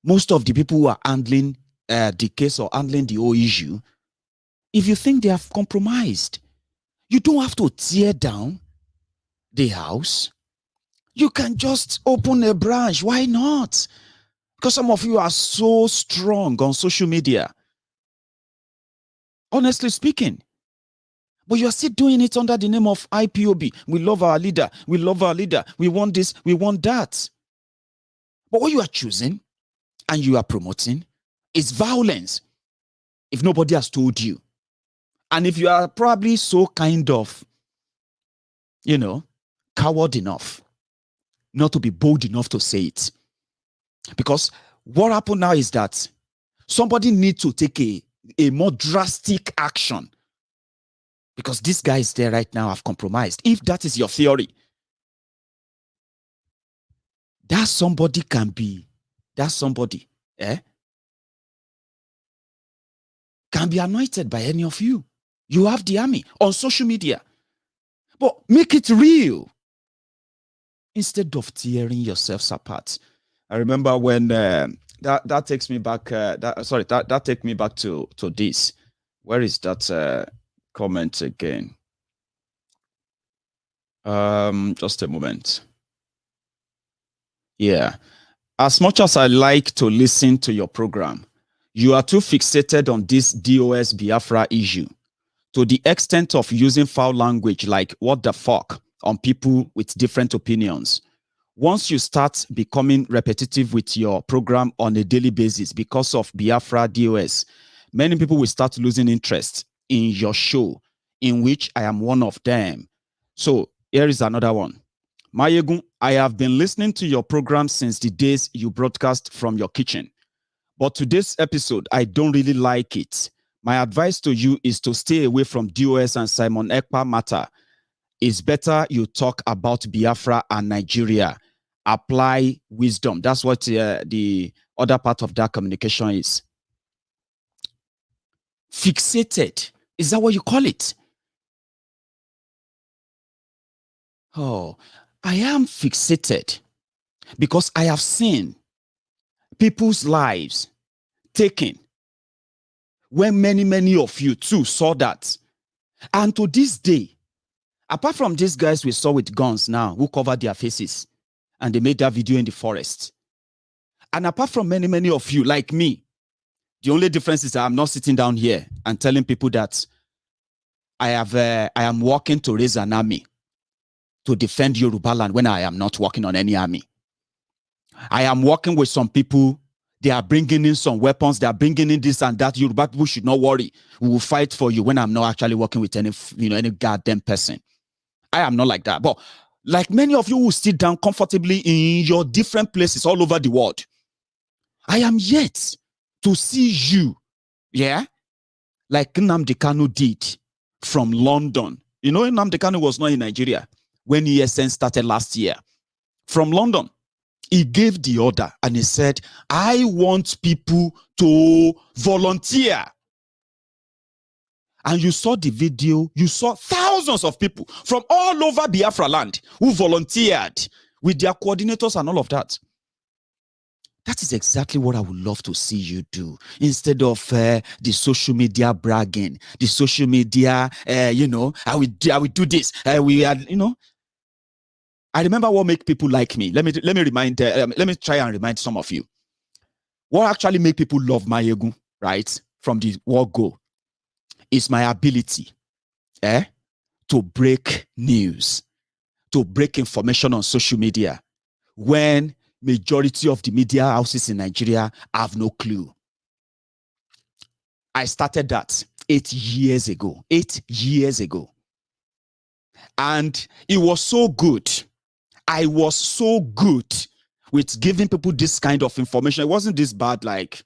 [SPEAKER 3] most of the people who are handling the case or handling the whole issue, if you think they have compromised, you don't have to tear down the house. You can just open a branch. Why not? Because some of you are so strong on social media. Honestly speaking. But you are still doing it under the name of IPOB. We love our leader. We love our leader. We want this. We want that. But what you are choosing and you are promoting is violence if nobody has told you. And if you are probably so kind of, coward enough not to be bold enough to say it. Because what happened now is that somebody needs to take a more drastic action. Because these guys there right now have compromised. If that is your theory, that somebody, can be anointed by any of you. You have the army on social media. But make it real instead of tearing yourselves apart. I remember when that takes me back. That takes me back to this. Where is that comment again? Just a moment. Yeah. As much as I like to listen to your program, you are too fixated on this DOS Biafra issue to the extent of using foul language like "what the fuck" on people with different opinions. Once you start becoming repetitive with your program on a daily basis because of Biafra DOS, many people will start losing interest in your show, in which I am one of them. So here is another one. Maiyegun, I have been listening to your program since the days you broadcast from your kitchen. But today's episode, I don't really like it. My advice to you is to stay away from DOS and Simon Ekpa matter. It's better you talk about Biafra and Nigeria. Apply wisdom. That's what the other part of that communication is. Fixated. Is that what you call it? Oh, I am fixated because I have seen people's lives taken when many of you too saw that. And to this day, apart from these guys we saw with guns now who covered their faces and they made that video in the forest, and apart from many of you like me, the only difference is that I'm not sitting down here and telling people that I am working to raise an army to defend Yoruba land when I am not working on any army. I am working with some people. They are bringing in some weapons. They are bringing in this and that. Yoruba people should not worry. We will fight for you when I'm not actually working with any goddamn person. I am not like that. But like many of you who sit down comfortably in your different places all over the world, I am yet to see you, like Nnamdi Kanu did from London. Nnamdi Kanu was not in Nigeria when ESN started last year. From London, he gave the order and he said, I want people to volunteer. And you saw the video, you saw thousands of people from all over Biafra land who volunteered with their coordinators and all of that. That is exactly what I would love to see you do. Instead of the social media bragging, the social media, I will do this. I remember what make people like me. Let me try and remind some of you. What actually make people love Maiyegun, right? From the word go, is my ability to break news, to break information on social media when majority of the media houses in Nigeria have no clue. I started that 8 years ago. 8 years ago. And it was so good. I was so good with giving people this kind of information. It wasn't this bad like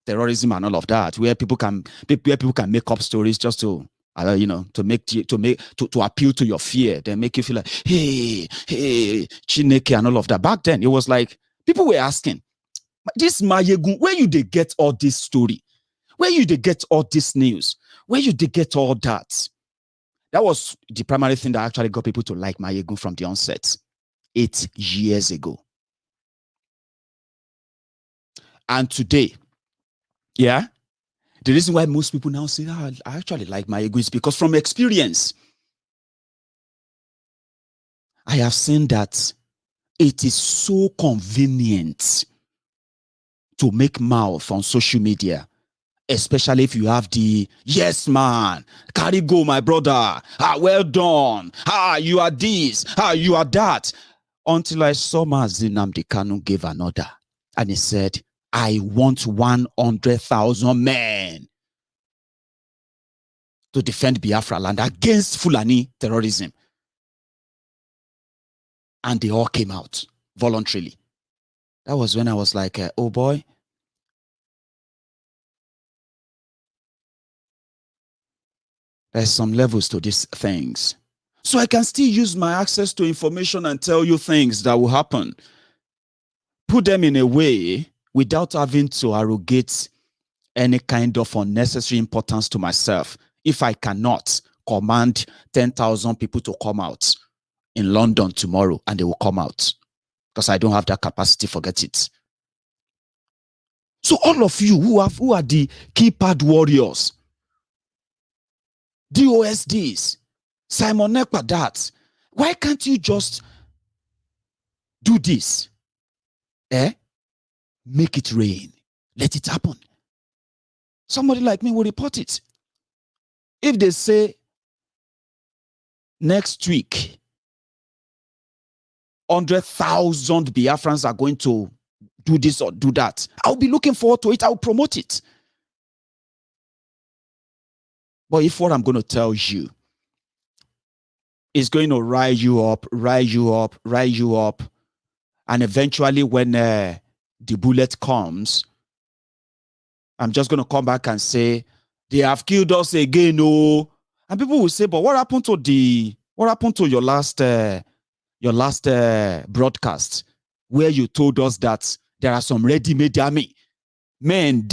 [SPEAKER 3] terrorism and all of that, where people can make up stories just to to appeal to your fear. They make you feel like, hey, Chineke and all of that. Back then, it was like people were asking, this Maiyegun, where you they get all this story? Where you they get all this news? Where you they get all that? That was the primary thing that actually got people to like Maiyegun from the onset. 8 years ago. And today, the reason why most people now say, I actually like Maiyegun is because from experience, I have seen that it is so convenient to make mouth on social media, especially if you have the yes man, carry go my brother, well done, you are this, you are that. Until I saw Mazi Nnamdi Kanu gave an order And he said, I want 100,000 men to defend Biafra land against Fulani terrorism. And they all came out voluntarily. That was when I was like, oh boy. There's some levels to these things. So I can still use my access to information and tell you things that will happen. Put them in a way without having to arrogate any kind of unnecessary importance to myself. If I cannot command 10,000 people to come out in London tomorrow, and they will come out because I don't have that capacity, forget it. So all of you who are the keypad warriors, DOSDs, Simon Ekpa, that, why can't you just do this? Make it rain. Let it happen. Somebody like me will report it. If they say next week 100,000 Biafrans are going to do this or do that, I'll be looking forward to it. I'll promote it. But if what I'm going to tell you is going to rise you up, and eventually when the bullet comes, I'm just going to come back and say, they have killed us again, oh. And people will say, but what happened to your last broadcast where you told us that there are some ready-made army men,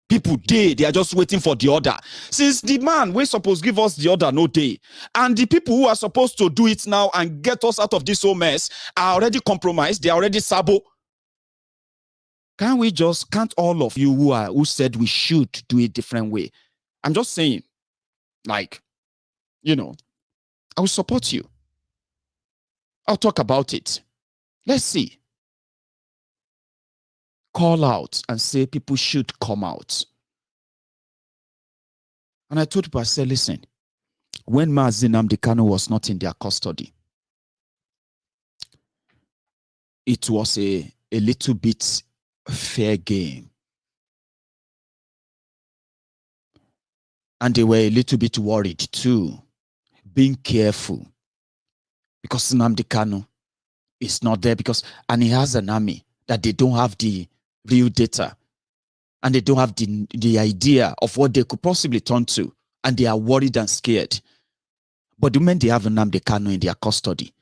[SPEAKER 3] people, they are just waiting for the order. Since the man we're supposed to give us the order, no day. And the people who are supposed to do it now and get us out of this whole mess are already compromised. They are already sabo. Can't all of you who said we should do it different way? I'm just saying, like, I will support you. I'll talk about it. Let's see. Call out and say people should come out. And I told people, I said, listen, when Mazi Nnamdi Kanu was not in their custody, it was a little bit fair game. And they were a little bit worried too, being careful. Because Nnamdi Kanu is not there and he has an army that they don't have the real data. And they don't have the idea of what they could possibly turn to. And they are worried and scared. But the moment they have Nnamdi Kanu in their custody,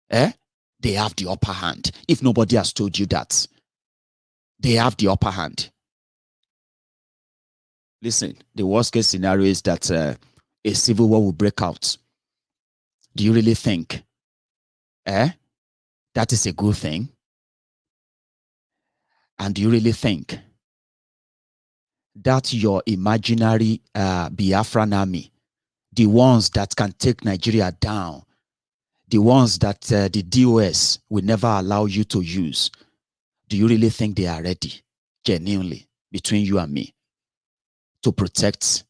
[SPEAKER 3] they have the upper hand. If nobody has told you that, they have the upper hand. Listen, the worst case scenario is that a civil war will break out. Do you really think that is a good thing? And do you really think that your imaginary Biafran army, the ones that can take Nigeria down, the ones that the DOS will never allow you to use, do you really think they are ready, genuinely, between you and me, to protect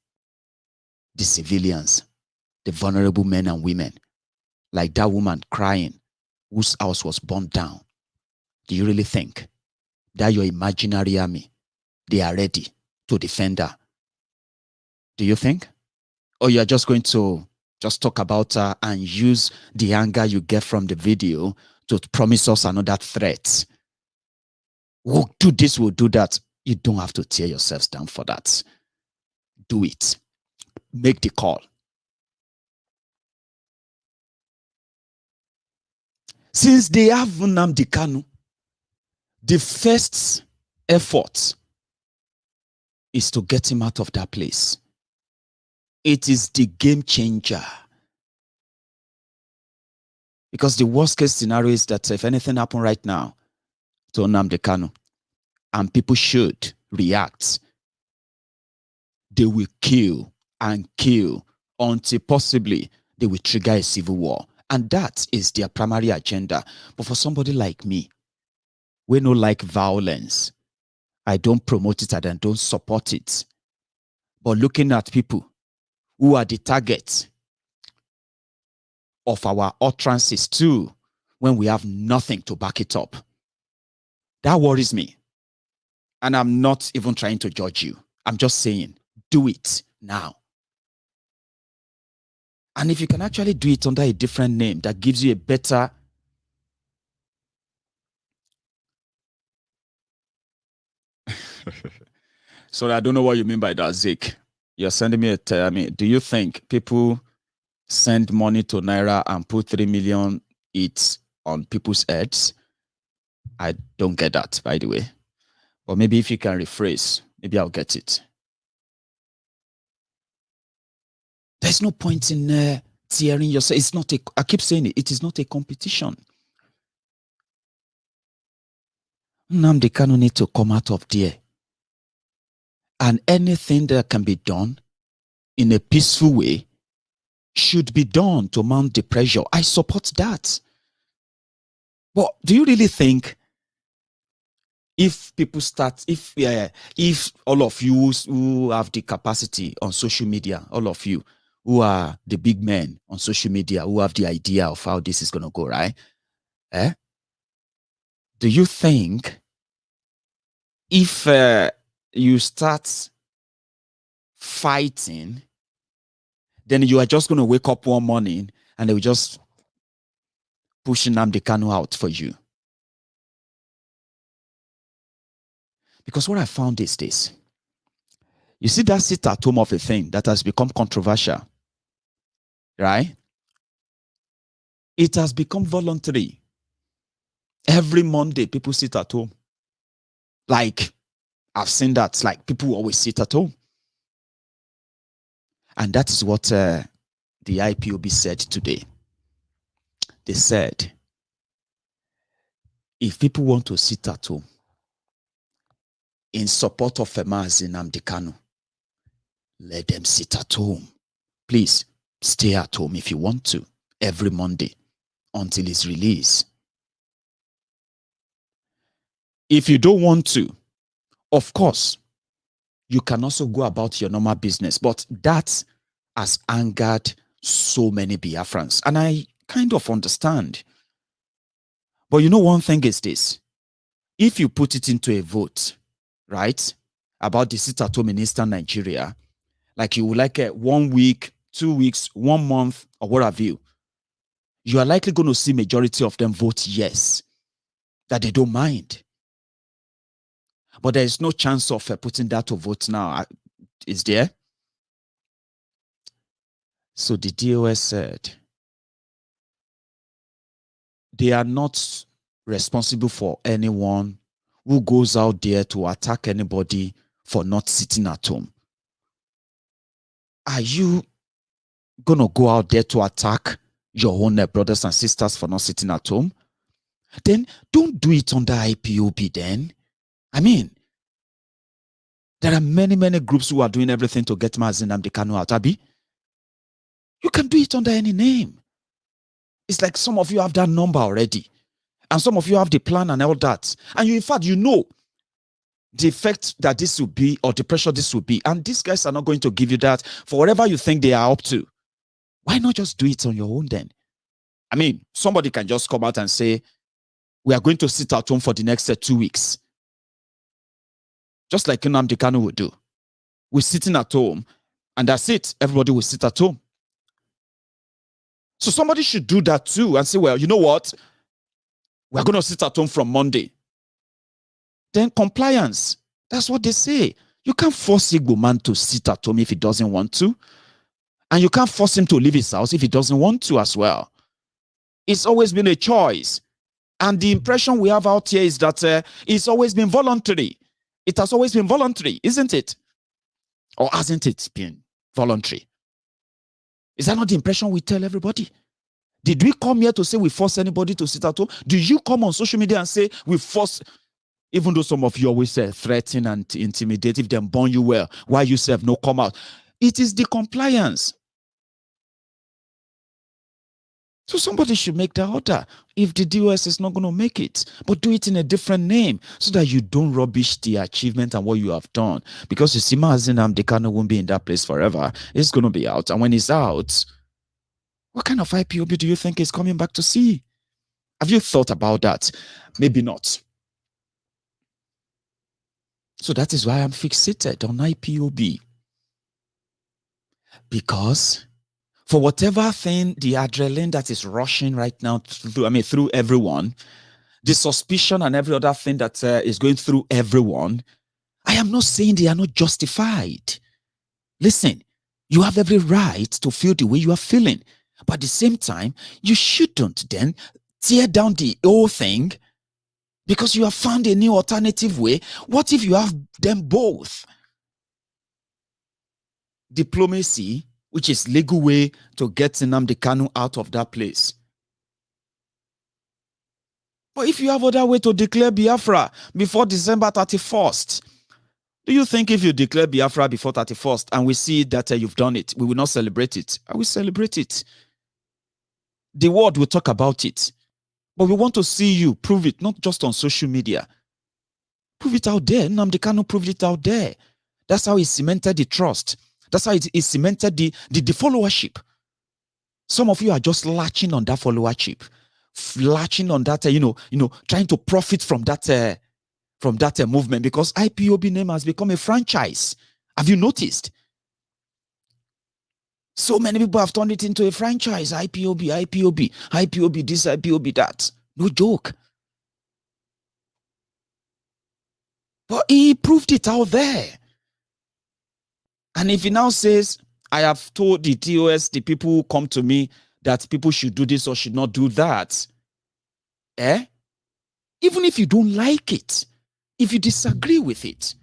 [SPEAKER 3] the civilians, the vulnerable men and women, like that woman crying whose house was burned down? Do you really think that your imaginary army, they are ready to defend her? Do you think? Or you are just going to just talk about her and use the anger you get from the video to promise us another threat? We'll do this, we'll do that. You don't have to tear yourselves down for that. Do it. Make the call. Since they have Nnamdi Kanu, the first effort is to get him out of that place. It is the game changer. Because the worst case scenario is that if anything happens right now to Nnamdi Kanu and people should react, they will kill and kill until possibly they will trigger a civil war. And that is their primary agenda. But for somebody like me, we don't like violence. I don't promote it and I don't support it. But looking at people who are the target of our utterances too, when we have nothing to back it up, That worries me. And I'm not even trying to judge you. I'm just saying, do it now. And if you can actually do it under a different name that gives you a better sorry, I don't know what you mean by that, Zeke. You're sending me I mean, do you think people send money to Naira and put 3 million each on people's heads? I don't get that, by the way. Or maybe if you can rephrase, maybe I'll get it. There's no point in tearing yourself. It's not I keep saying it is not a competition. Nnamdi Kanu need to come out of there. And anything that can be done in a peaceful way should be done to mount the pressure. I support that. But do you really think if people start, if all of you who have the capacity on social media, all of you who are the big men on social media, who have the idea of how this is going to go, right? Do you think if you start fighting, then you are just going to wake up one morning and they will just push Nnamdi Kanu out for you? Because what I found is this. You see that sit at home of a thing that has become controversial, right? It has become voluntary. Every Monday, people sit at home. Like, I've seen that. Like, people always sit at home. And that is what the IPOB said today. They said, if people want to sit at home in support of Mazi Nnamdi Kanu, let them sit at home. Please, stay at home if you want to, every Monday, until his release. If you don't want to, of course, you can also go about your normal business. But that has angered so many Biafrans. And I kind of understand. But you know, one thing is this. If you put it into a vote, right, about the sit-at-home in Eastern Nigeria, like you would like 1 week, 2 weeks, 1 month, or what have you, you are likely going to see majority of them vote yes, that they don't mind. But there is no chance of putting that to vote now. Is there? So the DOS said they are not responsible for anyone who goes out there to attack anybody for not sitting at home. Are you going to go out there to attack your own brothers and sisters for not sitting at home? Then don't do it under IPOB then. I mean, there are many, many groups who are doing everything to get Mazi Nnamdi Kanu out, Abi. You can do it under any name. It's like some of you have that number already. And some of you have the plan and all that. And you, in fact, you know the effect that this will be or the pressure this will be. And these guys are not going to give you that for whatever you think they are up to. Why not just do it on your own then? I mean, somebody can just come out and say, we are going to sit at home for the next 2 weeks. Just like Nnamdi Kanu would do. We're sitting at home and that's it. Everybody will sit at home. So somebody should do that too and say, well, you know what? We're going to sit at home from Monday. Then compliance. That's what they say. You can't force Igbo man to sit at home if he doesn't want to. And you can't force him to leave his house if he doesn't want to as well. It's always been a choice. And the impression we have out here is that it's always been voluntary. It has always been voluntary, isn't it? Or hasn't it been voluntary? Is that not the impression we tell everybody? Did we come here to say we force anybody to sit at home? Do you come on social media and say we force, even though some of you always threaten and intimidate, if they burn you well, why you say no come out? It is the compliance. So somebody should make the order if the DOS is not going to make it, but do it in a different name so that you don't rubbish the achievement and what you have done. Because you see, Mazi Nnamdi Kanu won't be in that place forever. It's going to be out. And when it's out, what kind of IPOB do you think is coming back to see? Have you thought about that? Maybe not. So that is why I'm fixated on IPOB. Because for whatever thing, the adrenaline that is rushing right now through everyone, the suspicion and every other thing that is going through everyone, I am not saying they are not justified. Listen, you have every right to feel the way you are feeling. But at the same time, you shouldn't then tear down the whole thing because you have found a new alternative way. What if you have them both? Diplomacy, which is legal way to get Nnamdi Kanu out of that place. But if you have other way to declare Biafra before December 31st, do you think if you declare Biafra before 31st and we see that you've done it, we will not celebrate it? I will celebrate it. The world will talk about it. But we want to see you prove it, not just on social media. Prove it out there. Nnamdi Kanu proved it out there. That's how he cemented the trust. That's how it cemented the followership. Some of you are just latching on that followership, latching on that, trying to profit from that movement because IPOB name has become a franchise. Have you noticed? So many people have turned it into a franchise. IPOB this, IPOB that. No joke. But he proved it out there. And if he now says, I have told the TOS, the people who come to me, that people should do this or should not do that. Even if you don't like it, if you disagree with it,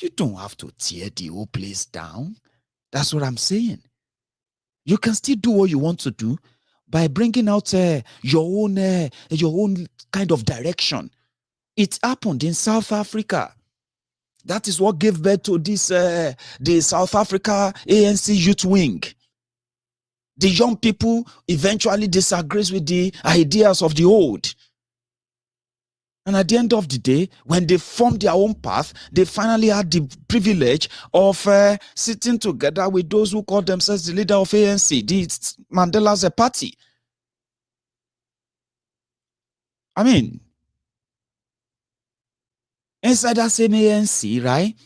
[SPEAKER 3] you don't have to tear the whole place down. That's what I'm saying. You can still do what you want to do by bringing out your own kind of direction. It happened in South Africa. That is what gave birth to this the South Africa ANC youth wing. The young people eventually disagrees with the ideas of the old. And at the end of the day, when they formed their own path, they finally had the privilege of sitting together with those who call themselves the leader of ANC, the Mandela's party. I mean, inside that same ANC, right?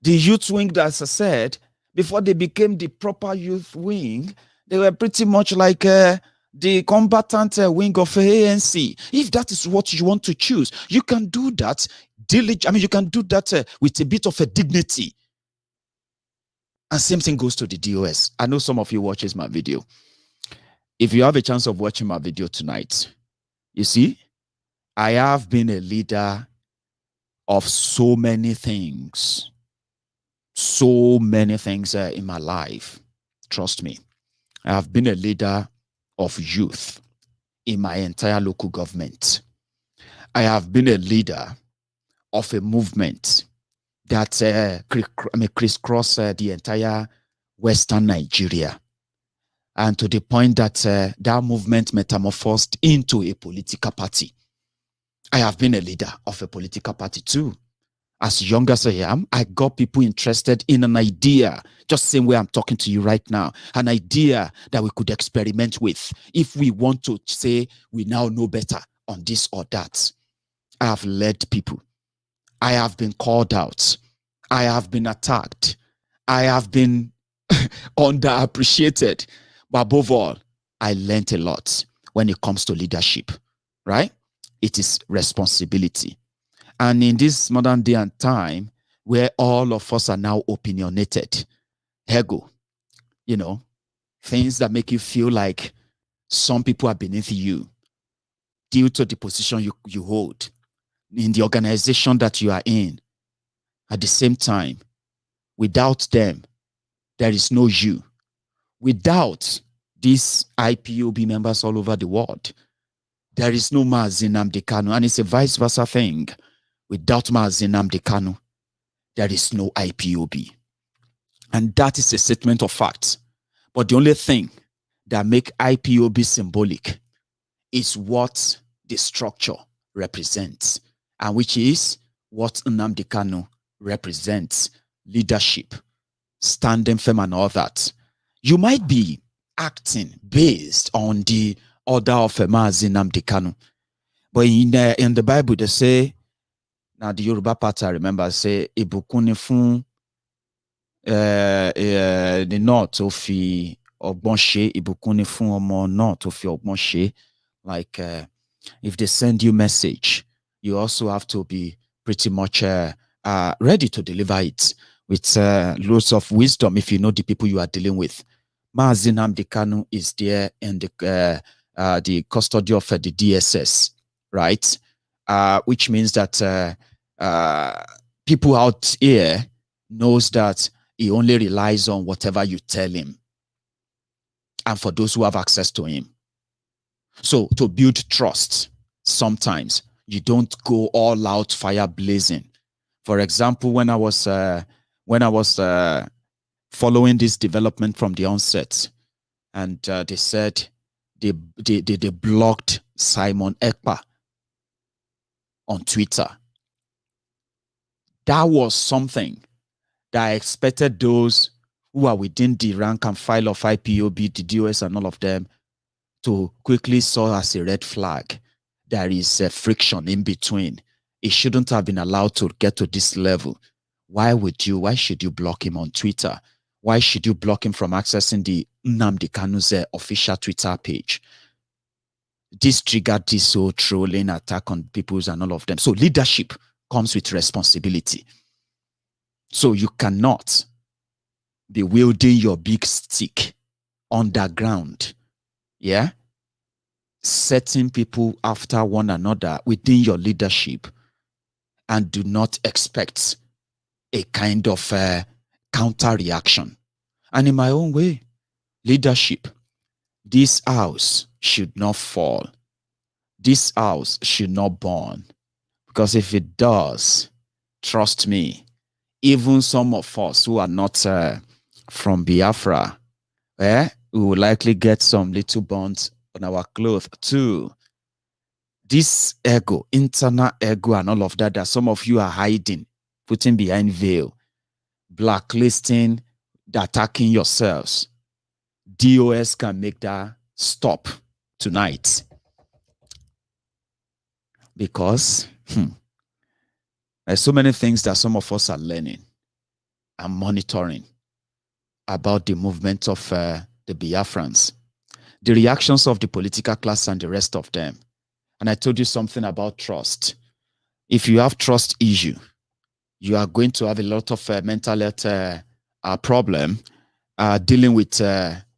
[SPEAKER 3] The youth wing, as I said, before they became the proper youth wing, they were pretty much like the combatant wing of ANC. If that is what you want to choose, you can do that. You can do that with a bit of a dignity. And same thing goes to the DOS. I know some of you watches my video. If you have a chance of watching my video tonight, you see, I have been a leader of so many things in my life. Trust me, I have been a leader of youth in my entire local government. I have been a leader of a movement that crisscross the entire Western Nigeria, and to the point that that movement metamorphosed into a political party. I have been a leader of a political party too. As young as I am, I got people interested in an idea, just the same way I'm talking to you right now, an idea that we could experiment with if we want to say we now know better on this or that. I have led people. I have been called out. I have been attacked. I have been underappreciated. But above all, I learned a lot when it comes to leadership, right? It is responsibility. And in this modern day and time, where all of us are now opinionated, ego, things that make you feel like some people are beneath you due to the position you hold in the organization that you are in. At the same time, without them, there is no you. Without these IPOB members all over the world, there is no Mazi Nnamdi Kanu, and it's a vice versa thing. Without Mazi Nnamdi Kanu, there is no IPOB. And that is a statement of fact. But the only thing that make IPOB symbolic is what the structure represents, and which is what Nnamdi Kanu represents: leadership, standing firm and all that. You might be acting based on the order of Mazi Nnamdi Kanu, but in the Bible they say Now the Yoruba part, I remember, say, Ìbùkún ni fún the North tó fi ọgbọ́n ṣe, ìbùkún ni fún ọmọ náà tó fi ọgbọ́n ṣe. Like, if they send you message, you also have to be pretty much ready to deliver it with loads of wisdom if you know the people you are dealing with. Mazi Nnamdi Kanu is there in the custody of the DSS, right? Which means that people out here knows that he only relies on whatever you tell him. And for those who have access to him. So to build trust, sometimes you don't go all out fire blazing. For example, when I was following this development from the onset, and they said they blocked Simon Ekpa on Twitter. That was something that I expected those who are within the rank and file of IPOB, the DOS, and all of them to quickly saw as a red flag. There is a friction in between. It shouldn't have been allowed to get to this level. Why should you block him on Twitter? Why should you block him from accessing the Nnamdi Kanu's official Twitter page? This triggered this whole trolling attack on peoples and all of them. So leadership comes with responsibility. So you cannot be wielding your big stick underground, yeah, setting people after one another within your leadership, and do not expect a kind of counter reaction. And in my own way, leadership, this house should not fall. This house should not burn. Because if it does, trust me, even some of us who are not from Biafra, we will likely get some little burns on our clothes too. This ego, internal ego and all of that some of you are hiding, putting behind veil, blacklisting, attacking yourselves. DOS can make that stop tonight. Because there's so many things that some of us are learning and monitoring about the movement of the Biafrans, the reactions of the political class and the rest of them. And I told you something about trust. If you have trust issue, you are going to have a lot of mental health problem dealing with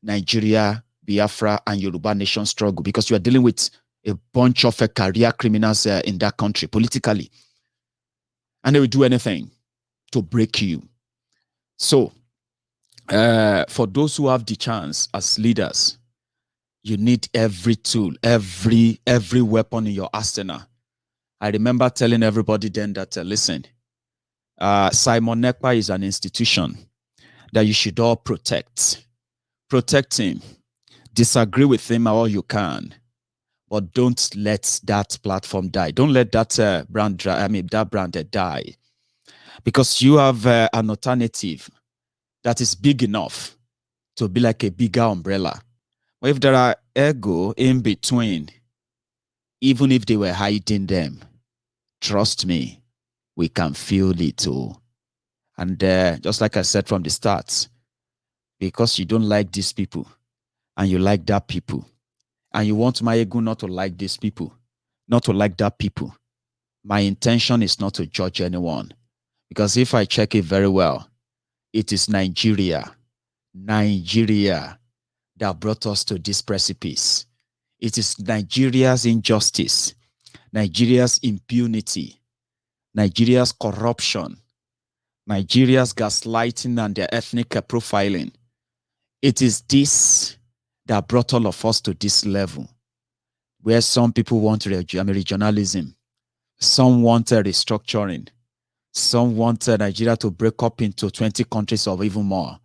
[SPEAKER 3] Nigeria, Biafra, and Yoruba nation struggle, because you are dealing with a bunch of career criminals in that country politically. And they will do anything to break you. So, for those who have the chance as leaders, you need every tool, every weapon in your arsenal. I remember telling everybody then that, listen, Simon Ekpa is an institution that you should all protect. Protect him. Disagree with him all you can. But don't let that platform die. Don't let that brand die. Because you have an alternative that is big enough to be like a bigger umbrella. But if there are ego in between, even if they were hiding them, trust me, we can feel it too. And just like I said from the start, because you don't like these people and you like that people, and you want Maiyegun not to like these people, not to like that people, my intention is not to judge anyone. Because if I check it very well, it is Nigeria that brought us to this precipice. It is Nigeria's injustice, Nigeria's impunity, Nigeria's corruption, Nigeria's gaslighting and their ethnic profiling. It is this that brought all of us to this level, where some people want regionalism, some want restructuring, some want Nigeria to break up into 20 countries or even more.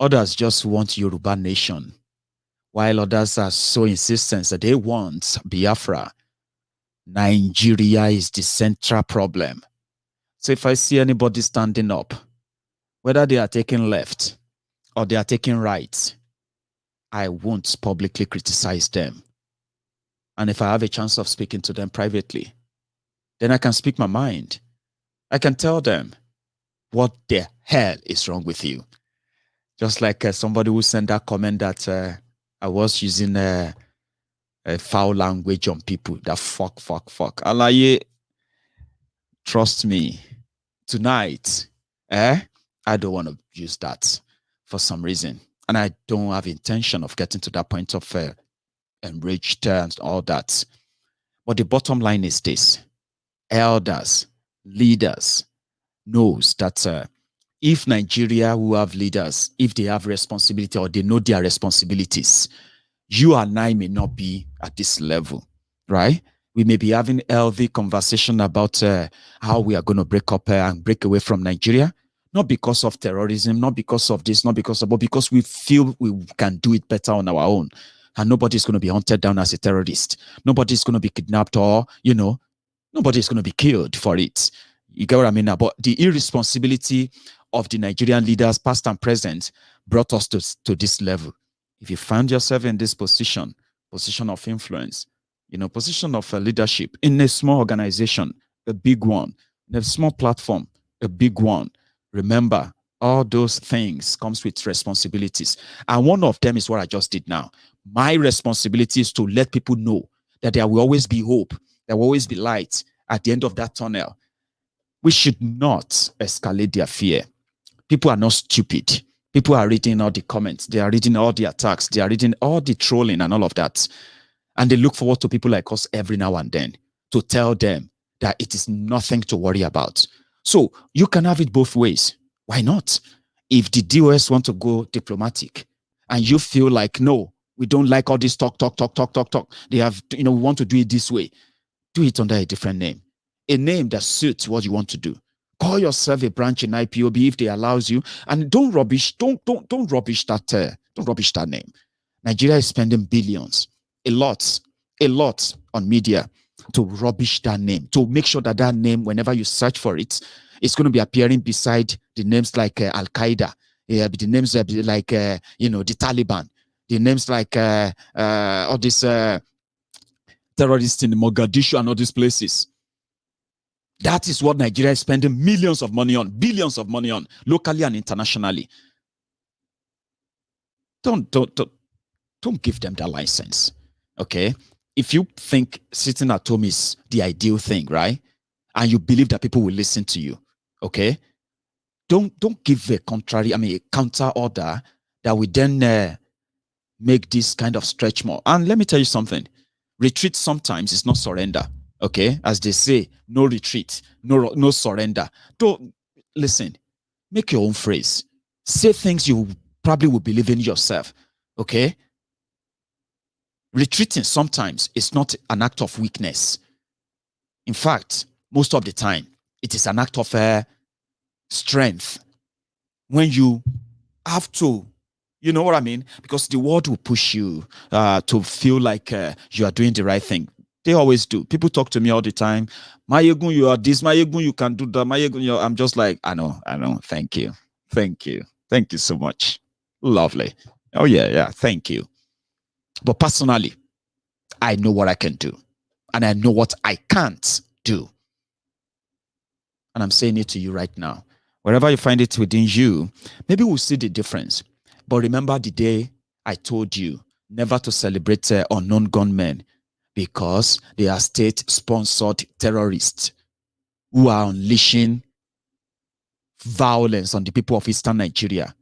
[SPEAKER 3] Others just want Yoruba nation, while others are so insistent that they want Biafra. Nigeria is the central problem. So if I see anybody standing up, whether they are taking left or they are taking right, I won't publicly criticize them. And if I have a chance of speaking to them privately, then I can speak my mind I can tell them, what the hell is wrong with you? Just like somebody who sent that comment that I was using a foul language on people. That fuck. Alaye, trust me, tonight, I don't want to use that for some reason. And I don't have intention of getting to that point of enraged and all that. But the bottom line is this. Elders, leaders knows that if Nigeria who have leaders, if they have responsibility or they know their responsibilities, you and I may not be at this level, right? We may be having healthy conversation about how we are going to break up and break away from Nigeria, not because of terrorism, not because of this, not because of, but because we feel we can do it better on our own. And nobody's going to be hunted down as a terrorist. Nobody's going to be kidnapped or, nobody's going to be killed for it. You get what I mean now? But the irresponsibility of the Nigerian leaders, past and present, brought us to this level. If you find yourself in this position of influence, position of leadership in a small organization, a big one, in a small platform, a big one, remember, all those things comes with responsibilities. And one of them is what I just did now. My responsibility is to let people know that there will always be hope, there will always be light at the end of that tunnel. We should not escalate their fear. People are not stupid. People are reading all the comments. They are reading all the attacks. They are reading all the trolling and all of that. And they look forward to people like us every now and then to tell them that it is nothing to worry about. So you can have it both ways. Why not? If the DOS want to go diplomatic and you feel like, no, we don't like all this talk. They have, we want to do it this way. Do it under a different name. A name that suits what you want to do. Call yourself a branch in IPOB if they allows you, and don't rubbish that name. Nigeria is spending billions, a lot on media to rubbish that name, to make sure that that name, whenever you search for it, it's going to be appearing beside the names like Al Qaeda, the names like the Taliban, the names like all these terrorists in Mogadishu and all these places. That is what Nigeria is spending millions of money on, billions of money on, locally and internationally. Don't give them that license, okay? If you think sitting at home is the ideal thing, right? And you believe that people will listen to you, okay? Don't give a counter order that will then make this kind of stretch more. And let me tell you something. Retreat sometimes is not surrender. Okay, as they say, no retreat, no surrender. Don't listen. Make your own phrase. Say things you probably will believe in yourself. Okay. Retreating sometimes is not an act of weakness. In fact, most of the time, it is an act of strength. When you have to, you know what I mean? Because the world will push you to feel like you are doing the right thing. They always do. People talk to me all the time. Maiyegun, you are this. Maiyegun, you can do that. Maiyegun, I'm just like, I know. Thank you. Thank you so much. Lovely. Oh, yeah. Thank you. But personally, I know what I can do. And I know what I can't do. And I'm saying it to you right now. Wherever you find it within you, maybe we'll see the difference. But remember the day I told you never to celebrate unknown gunmen, because they are state-sponsored terrorists who are unleashing violence on the people of Eastern Nigeria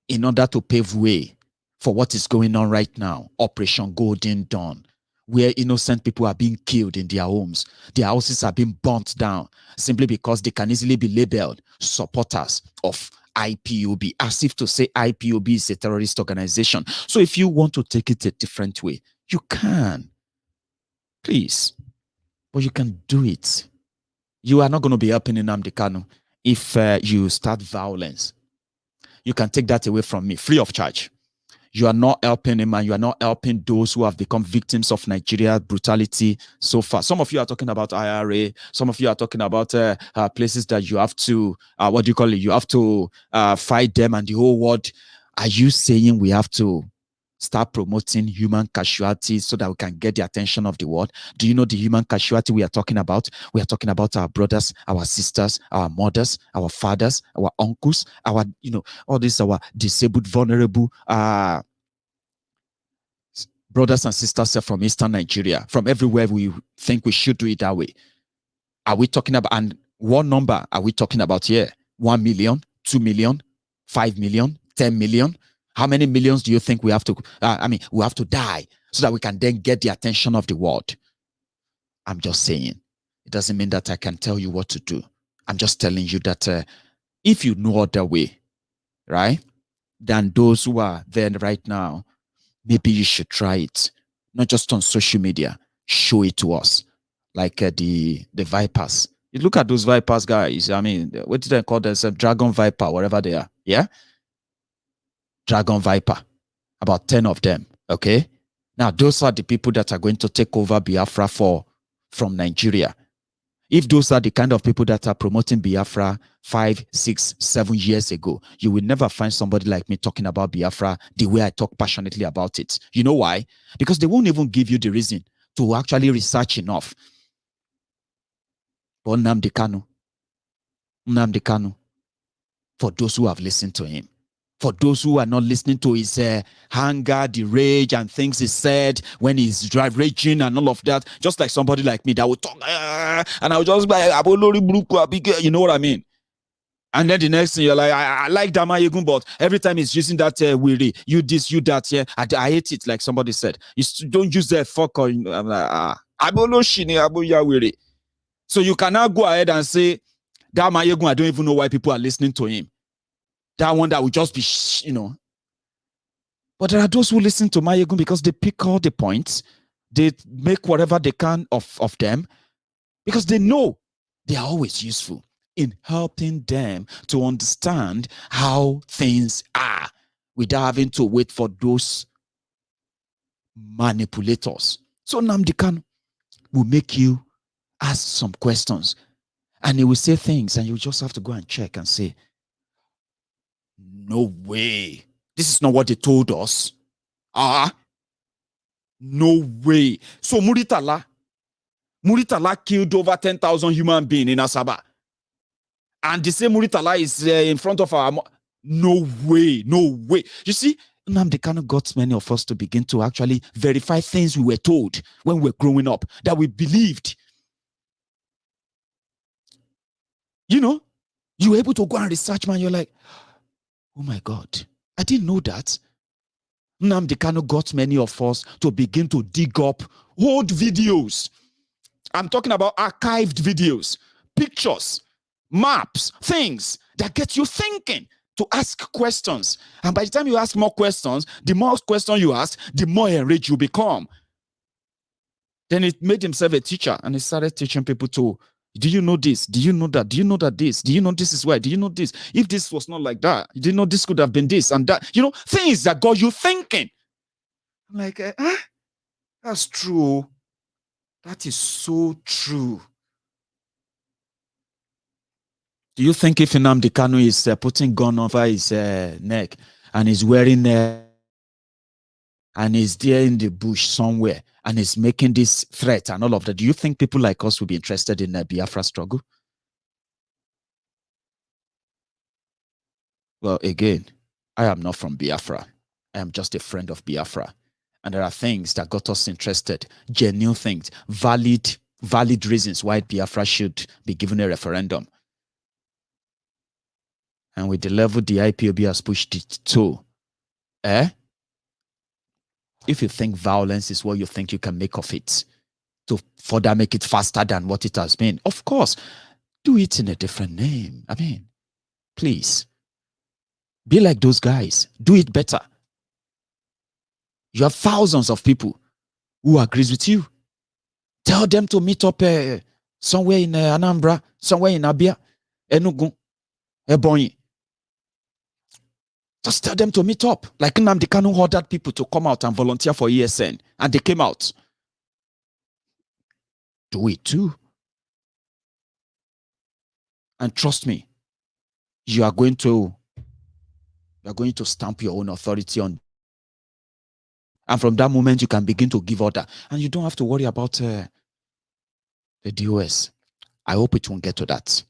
[SPEAKER 3] in order to pave way for what is going on right now, Operation Golden Dawn, where innocent people are being killed in their homes. Their houses are being burnt down simply because they can easily be labeled supporters of IPOB, as if to say IPOB is a terrorist organization. So if you want to take it a different way, you can. Please. But you can do it. You are not going to be helping Nnamdi Kanu if you start violence. You can take that away from me, free of charge. You are not helping him, and you are not helping those who have become victims of Nigeria brutality so far. Some of you are talking about IRA. Some of you are talking about places that you have to, you have to fight them and the whole world. Are you saying we have to start promoting human casualties so that we can get the attention of the world. Do you know the human casualty we are talking about? We are talking about our brothers, our sisters, our mothers, our fathers, our uncles, our, all these, our disabled, vulnerable, brothers and sisters from Eastern Nigeria, from everywhere. We think we should do it that way. Are we talking about, and what number are we talking about here? 1 million, 2 million, 5 million, 10 million? How many millions do you think we have to, we have to die so that we can then get the attention of the world? I'm just saying. It doesn't mean that I can tell you what to do. I'm just telling you that if you know other way, right, than those who are there right now, maybe you should try it. Not just on social media. Show it to us. Like the vipers. You look at those vipers, guys. I mean, what did they call themselves? Dragon viper, wherever they are. Yeah? Dragon viper. About 10 of them. Okay? Now, those are the people that are going to take over Biafra from Nigeria. If those are the kind of people that are promoting Biafra 5, 6, 7 years ago, you will never find somebody like me talking about Biafra the way I talk passionately about it. You know why? Because they won't even give you the reason to actually research enough. But Nnamdi Kanu, for those who have listened to him, for those who are not listening to his anger, the rage, and things he said when he's raging and all of that, just like somebody like me that would talk, and I would just be like, you know what I mean? And then the next thing you're like, I like that Maiyegun, but every time he's using that weary, you this, you that, yeah, I hate it, like somebody said. You don't use that fuck or, I'm like, so you can now go ahead and say, that Maiyegun, I don't even know why people are listening to him. That one that would just be, But there are those who listen to Maiyegun because they pick all the points. They make whatever they can of them because they know they are always useful in helping them to understand how things are without having to wait for those manipulators. So Nnamdi Kanu will make you ask some questions and he will say things and you just have to go and check and say, no way. This is not what they told us. No way. So Muritala killed over 10,000 human beings in Asaba. And the same Muritala is in front of our... No way. You see, Nnamdi Kanu got many of us to begin to actually verify things we were told when we were growing up, that we believed. You were able to go and research, man. You're like, oh my God, I didn't know that. Nnamdi Kanu got many of us to begin to dig up old videos. I'm talking about archived videos, pictures, maps, things that get you thinking, to ask questions. And by the time you ask more questions, the more questions you ask, the more enraged you become. Then it made himself a teacher and he started teaching people to, do you know this? Do you know that? Do you know that this? Do you know this is why? Do you know this? If this was not like that, do you know this could have been this and that? Things that got you thinking. I'm like, that's true. That is so true. Do you think if Nnamdi Kanu is putting gun over his neck and is wearing and is there in the bush somewhere and is making this threat and all of that, do you think people like us will be interested in the Biafra struggle? Well, again, I am not from Biafra. I am just a friend of Biafra. And there are things that got us interested, genuine things, valid reasons why Biafra should be given a referendum. And with the level the IPOB has pushed it to, if you think violence is what you think you can make of it, to further make it faster than what it has been, of course, do it in a different name. I mean, please, be like those guys. Do it better. You have thousands of people who agrees with you. Tell them to meet up somewhere in Anambra, somewhere in Abia, Enugu, Ebonyi. Just tell them to meet up. Like Nnamdi Kanu ordered people to come out and volunteer for ESN. And they came out. Do it too. And trust me, you are going to stamp your own authority on And from that moment, you can begin to give order. And you don't have to worry about the DOS. I hope it won't get to that.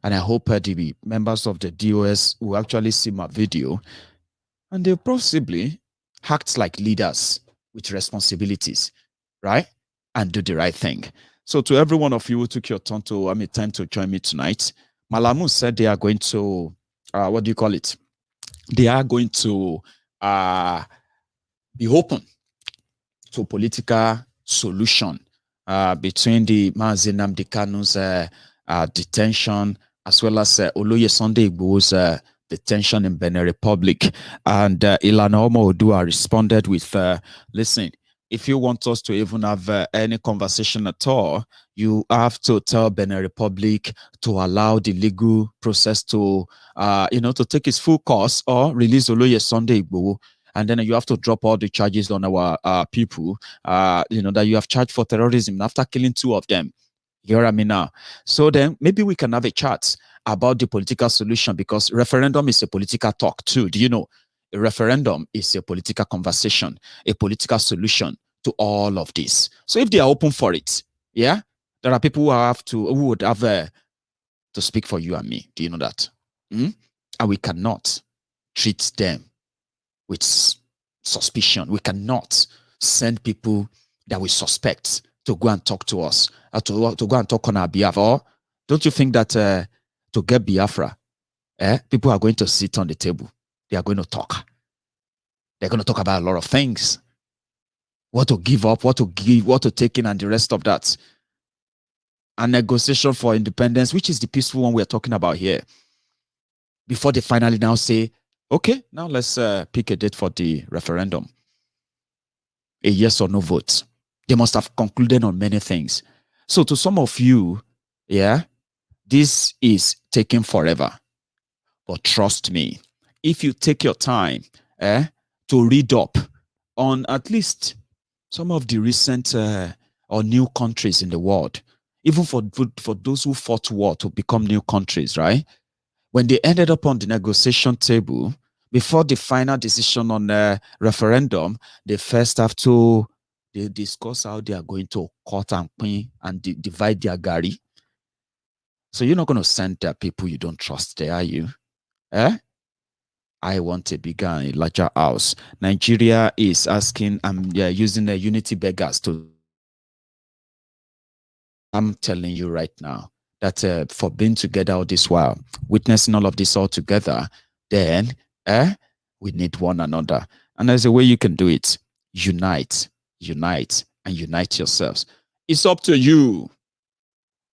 [SPEAKER 3] And I hope the members of the DOS will actually see my video. And they'll possibly act like leaders with responsibilities, right? And do the right thing. So to every one of you who took your time to join me tonight, Malamu said they are going to, what do you call it? They are going to be open to political solution between the Mazi Nnamdi Kanu's detention as well as Oloye Sunday Igboho's detention in Benin Republic. And Ilana Omo O'odua responded with, listen, if you want us to even have any conversation at all, you have to tell Benin Republic to allow the legal process to, to take its full course or release Oloye Sunday Igboho. And then you have to drop all the charges on our people, that you have charged for terrorism after killing 2 of them. You hear me now? So then maybe we can have a chat about the political solution, because referendum is a political talk too. Do you know? A referendum is a political conversation, a political solution to all of this. So if they are open for it, yeah, there are people who would have to speak for you and me. Do you know that? And we cannot treat them with suspicion. We cannot send people that we suspect to go and talk to us, to go and talk on our behalf. Or don't you think that to get Biafra, people are going to sit on the table? They are going to talk. They're going to talk about a lot of things. What to give up, what to give, what to take in, and the rest of that. A negotiation for independence, which is the peaceful one we're talking about here. Before they finally now say, okay, now let's pick a date for the referendum. A yes or no vote. They must have concluded on many things. So to some of you, yeah, this is taking forever. But trust me, if you take your time to read up on at least some of the recent or new countries in the world, even for those who fought war to become new countries, right? When they ended up on the negotiation table, before the final decision on the referendum, they first have to discuss how they are going to cut and clean and divide their gari. So you're not going to send people you don't trust there, are you? I want a bigger and a larger house. Nigeria is asking, using the unity beggars to. I'm telling you right now that for being together all this while, witnessing all of this all together, then we need one another. And there's a way you can do it. Unite, and unite yourselves. It's up to you.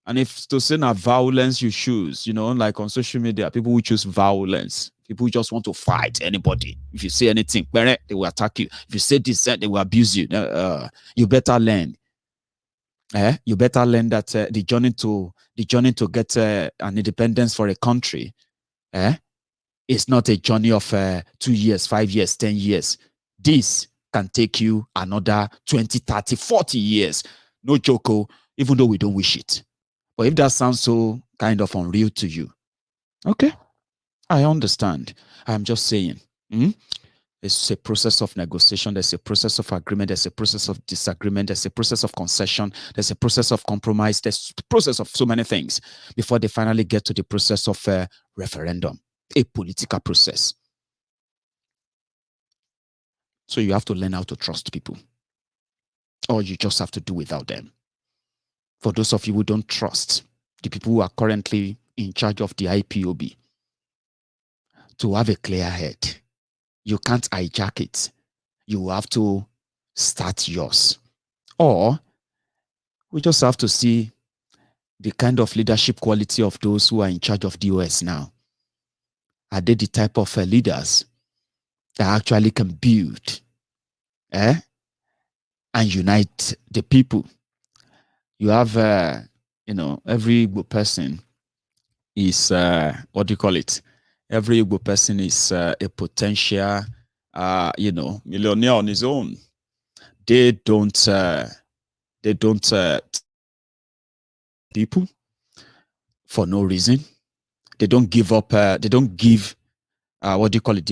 [SPEAKER 3] And if to say now violence you choose, like on social media, people who choose violence. People just want to fight anybody. If you say anything, they will attack you. If you say this, they will abuse you. You better learn. You better learn that the journey to get an independence for a country, it's not a journey of 2 years, 5 years, 10 years. This can take you another 20, 30, 40 years. No joke, even though we don't wish it. But if that sounds so kind of unreal to you, okay, I understand. I'm just saying. It's a process of negotiation. There's a process of agreement. There's a process of disagreement. There's a process of concession. There's a process of compromise. There's a process of so many things before they finally get to the process of a referendum, a political process. So you have to learn how to trust people, or you just have to do without them. For those of you who don't trust the people who are currently in charge of the IPOB, to have a clear head, you can't hijack it. You have to start yours. Or we just have to see the kind of leadership quality of those who are in charge of the US now. Are they the type of leaders that actually can build and unite the people? You have, every Igbo person is, what do you call it? Every Igbo person is a potential, millionaire on his own. They don't people for no reason. They don't give up. They don't give, what do you call it?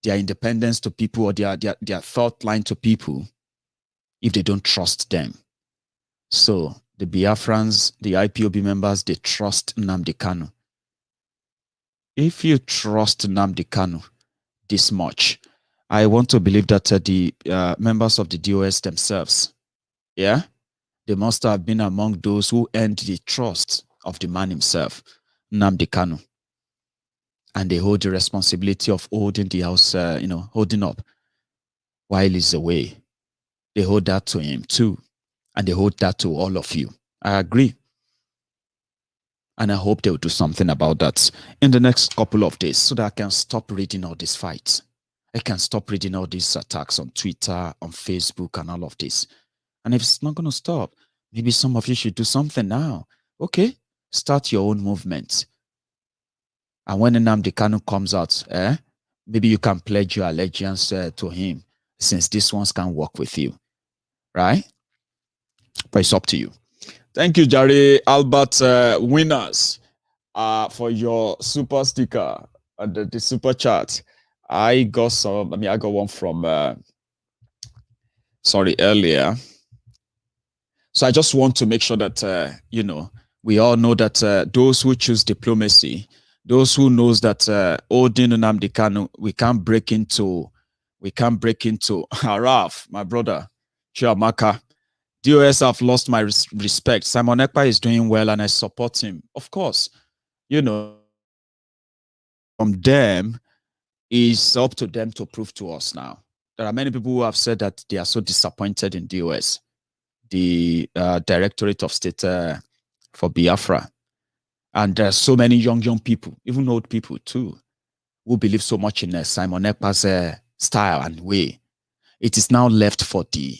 [SPEAKER 3] their independence to people or their thought line to people if they don't trust them. So the Biafrans, the IPOB members, they trust Nnamdi Kanu. If you trust Nnamdi Kanu this much, I want to believe that the members of the DOS themselves, yeah, they must have been among those who earned the trust of the man himself, Nnamdi Kanu. And they hold the responsibility of holding the house, holding up while he's away. They hold that to him too. And they hold that to all of you. I agree. And I hope they'll do something about that in the next couple of days so that I can stop reading all these fights. I can stop reading all these attacks on Twitter, on Facebook, and all of this. And if it's not going to stop, maybe some of you should do something now. Okay, start your own movement. And when Nnamdi Kanu comes out, maybe you can pledge your allegiance to him, since these ones can work with you, right? But it's up to you. Thank you, Jare Albert Winners, for your super sticker and the super chat. I got some. I got one from earlier. So I just want to make sure that we all know that those who choose diplomacy, those who knows that Odin Nnamdi Kanu, we can't break into Araf, my brother, Chiamaka. DOS have lost my respect. Simon Ekpa is doing well and I support him. Of course, from them, it's up to them to prove to us now. There are many people who have said that they are so disappointed in DOS, the Directorate of State for Biafra. And there are so many young people, even old people too, who believe so much in Simon Ekpa's style and way. It is now left for the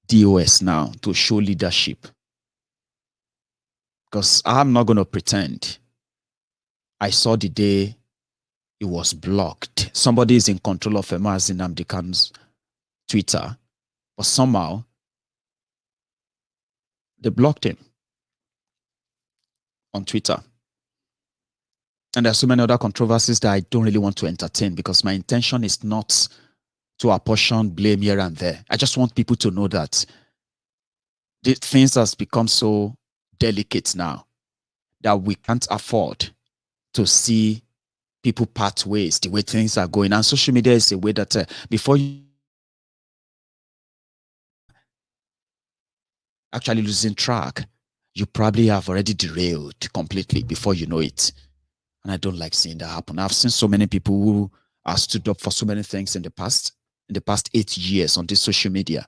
[SPEAKER 3] DOS now to show leadership. Because I'm not going to pretend. I saw the day it was blocked. Somebody is in control of Mazi Nnamdi Kanu's Twitter, but somehow they blocked him on Twitter. And there are so many other controversies that I don't really want to entertain because my intention is not to apportion blame here and there. I just want people to know that the things has become so delicate now that we can't afford to see people part ways the way things are going. And social media is a way that before you actually losing track, you probably have already derailed completely before you know it. And I don't like seeing that happen. I've seen so many people who are stood up for so many things in the past 8 years on this social media.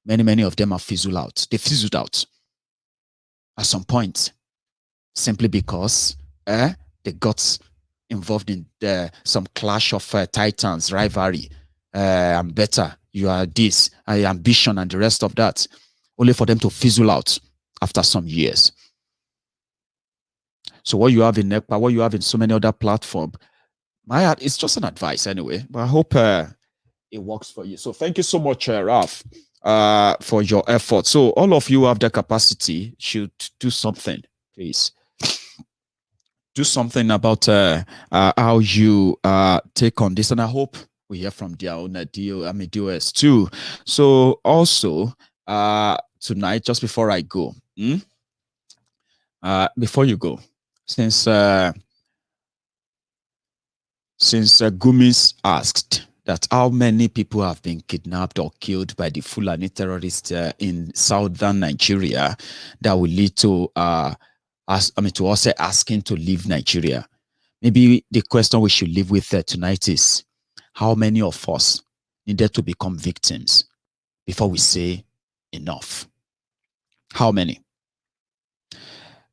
[SPEAKER 3] Many of them have fizzled out. They fizzled out at some point simply because they got involved in some clash of titans, rivalry. I'm better, you are this, ambition and the rest of that, only for them to fizzle out after some years. So what you have in NECPA, what you have in so many other platforms, it's just an advice anyway, but I hope it works for you. So thank you so much, Ralph, for your effort. So all of you have the capacity should do something, please. Do something about how you take on this, and I hope we hear from their own DOS too. So also tonight, just before I go, before you go, since Gumis asked that how many people have been kidnapped or killed by the Fulani terrorists in southern Nigeria, that will lead to to us asking to leave Nigeria. Maybe the question we should leave with tonight is, how many of us needed to become victims before we say enough? How many?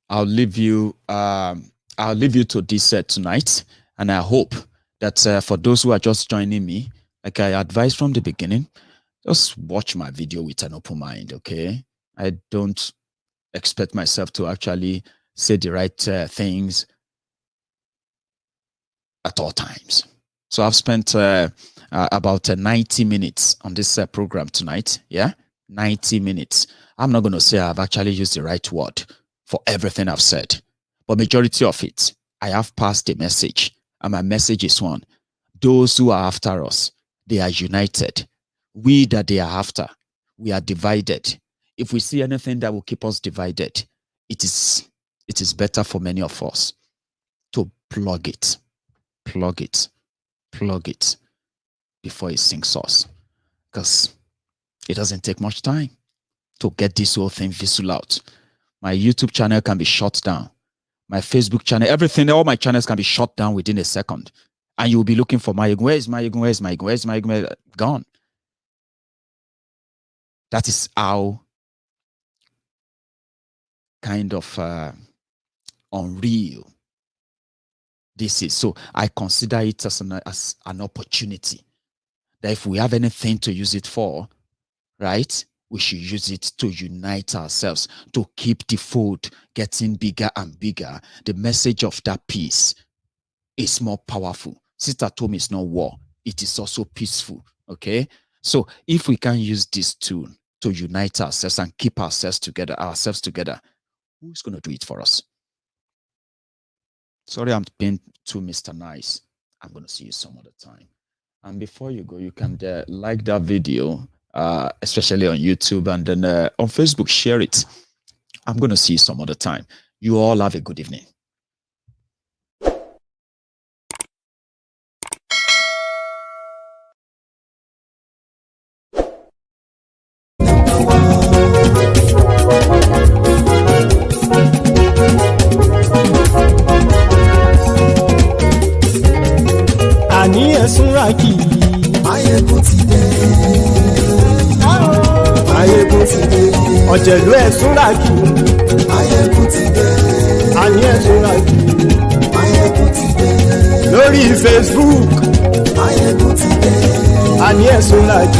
[SPEAKER 3] I'll leave you to this tonight, and I hope that for those who are just joining me, like I advised from the beginning, just watch my video with an open mind, okay? I don't expect myself to actually say the right things at all times. So I've spent about 90 minutes on this program tonight, yeah? 90 minutes. I'm not going to say I've actually used the right word for everything I've said, but majority of it, I have passed a message, and my message is one. Those who are after us, they are united. We that they are after, we are divided. If we see anything that will keep us divided, it is better for many of us to plug it before it sinks us. Because it doesn't take much time to get this whole thing visual out. My YouTube channel can be shut down. My Facebook channel, everything, all my channels can be shut down within a second. And you'll be looking for Maiyegun. Where is Maiyegun? Where is Maiyegun? Where is Maiyegun? Gone. That is how kind of unreal this is. So I consider it as an opportunity that if we have anything to use it for, right, we should use it to unite ourselves, to keep the fold getting bigger and bigger. The message of that peace is more powerful. Sister told me it's not war. It is also peaceful. Okay? So if we can use this tool to unite ourselves and keep ourselves together, who's going to do it for us? Sorry, I'm being too Mr. Nice. I'm going to see you some other time. And before you go, you can like that video, especially on YouTube, and then on Facebook, share it. I'm going to see you some other time. You all have a good evening.
[SPEAKER 2] Àní ẹ̀sùn rákì. Maiyegun ti dé. Maiyegun ti dé. Ọ̀jẹ̀lú ẹ̀sùn rákì. Maiyegun ti dé. Àní ẹ̀sùn rákì. Maiyegun ti dé. Lórí Facebook. Maiyegun ti dé. Àní ẹ̀sùn rákì.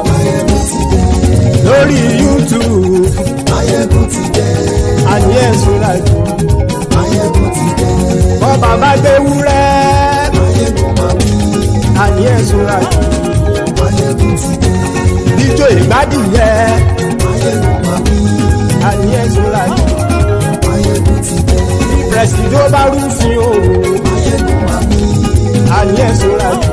[SPEAKER 2] Maiyegun ti dé. Lórí YouTube. Maiyegun ti dé. Àní ẹ̀sùn rákì. Maiyegun ti dé. Bọ́ bàbá gbé wúrẹ́. Àní ẹ̀sùn rákì. Maiyegun ti dé. Ijó ìgbádìyẹ. Àní ẹ̀sùn rákì. Maiyegun ti dé. Ìpẹ̀sìdó bá rúfin o. Àní ẹ̀sùn rákì.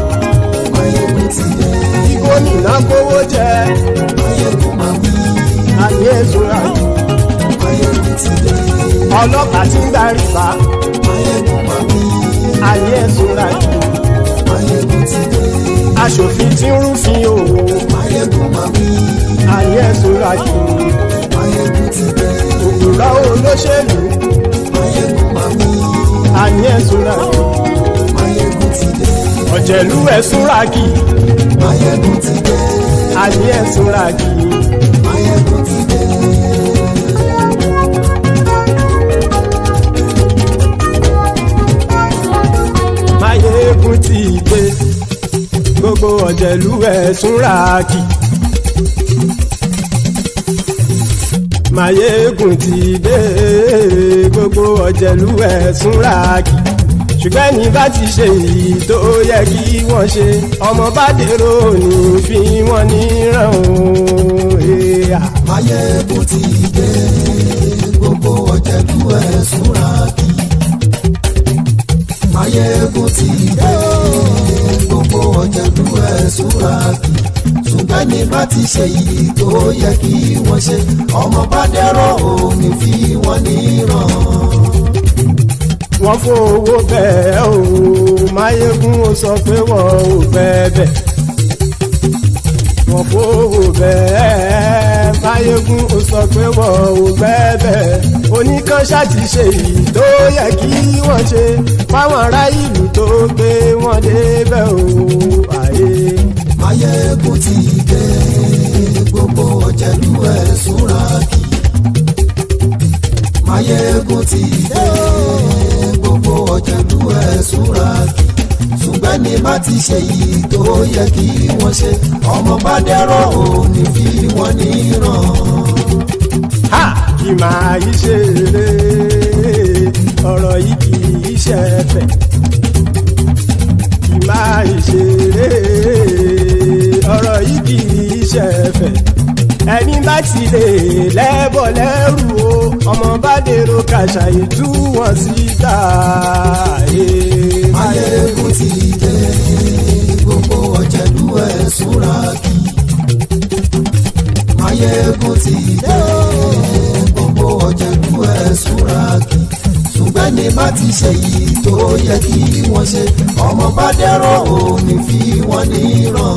[SPEAKER 2] Maiyegun ti dé. Ìgòmìnà kówó jẹ. Àní ẹ̀sùn rákì. Maiyegun ti dé. Ọlọ́pàá tí ń gba rìbá. Àní ẹ̀sùn rákì. Maiyegun ti dé. Aṣòfin tí ń rúfin o. Àní ẹ̀sùn rákì. Maiyegun ti dé. Òpùrọ́ olóṣèlú. Àní ẹ̀sùn rákì. Maiyegun ti dé. Ọ̀jẹ̀lú ẹ̀sùn rákì. Maiyegun ti dé. Àní ẹ̀sùn rákì. Maiyegun ti dé. Maiyegun ti dé. Gbogbo ọ̀jẹ̀lú ẹ̀sùn rákì. Maiyegun ti dé. Gbogbo ọ̀jẹ̀lú ẹ̀sùn rákì. Ṣùgbọ́n ní bá ti ṣe èyí tó yẹ kí wọ́n ṣe, ọmọ bá dèrò ní fi wọ́n níran o. Maiyegun ti dé. Gbogbo ọ̀jẹ̀lú ẹ̀sùn rákì. Maiyegun ti dé. Gbogbo ọ̀jẹ̀lú ẹ̀sùn rákì. Ṣùgbọ́n ní bá ti ṣe èyí tó yẹ kí wọ́n ṣe, ọmọ bá dèrò ní fi wọ́n níran. Wọ́n fowó bẹ́ẹ̀ o. Maiyegun ó sọ pé wọ́n ò fẹ́ bẹ́ẹ̀. Wọ́n fowó bẹ́ẹ̀. Maiyegun ó sọ pé wọ́n ò fẹ́ bẹ́ẹ̀. Oníkan ṣáàtì ṣe èyí tó yẹ kí wọ́n ṣe fáwọn ará ìlú tó gbé wọn débẹ̀ o. Maiyegun ti dé. Gbogbo ọ̀jẹ̀lú ẹ̀sùn rákì. Maiyegun ti dé. Gbogbo ọ̀jẹ̀lú ẹ̀sùn rákì. Ṣùgbọ́n ní bá ti ṣe yìí tó yẹ kí wọ́n ṣe, ọmọ bá dẹ́rọ̀ ò ní fi wọ́n níran. Kì máa yí ṣe eré, ọ̀rọ̀ yìí kì í ṣe ẹ̀fẹ̀. Kì máa yí ṣe eré, ọ̀rọ̀ yìí kì í ṣe ẹ̀fẹ̀. Ẹni bá ti lè lẹ́bọ̀ lẹ́rù o, ọmọ bá dèrò kàṣàyè tú wọn síta.
[SPEAKER 7] Maiyegun ti dé gbogbo ọ̀jẹ̀lú ẹ̀ súnra kí. Maiyegun ti dé gbogbo ọ̀jẹ̀lú ẹ̀ súnra kí. ṣùgbọ́n ní bá ti ṣe yìí tó yẹ kí wọ́n ṣe ọmọ bá dẹ́rọ̀ òní fi wọ́n ní ràn.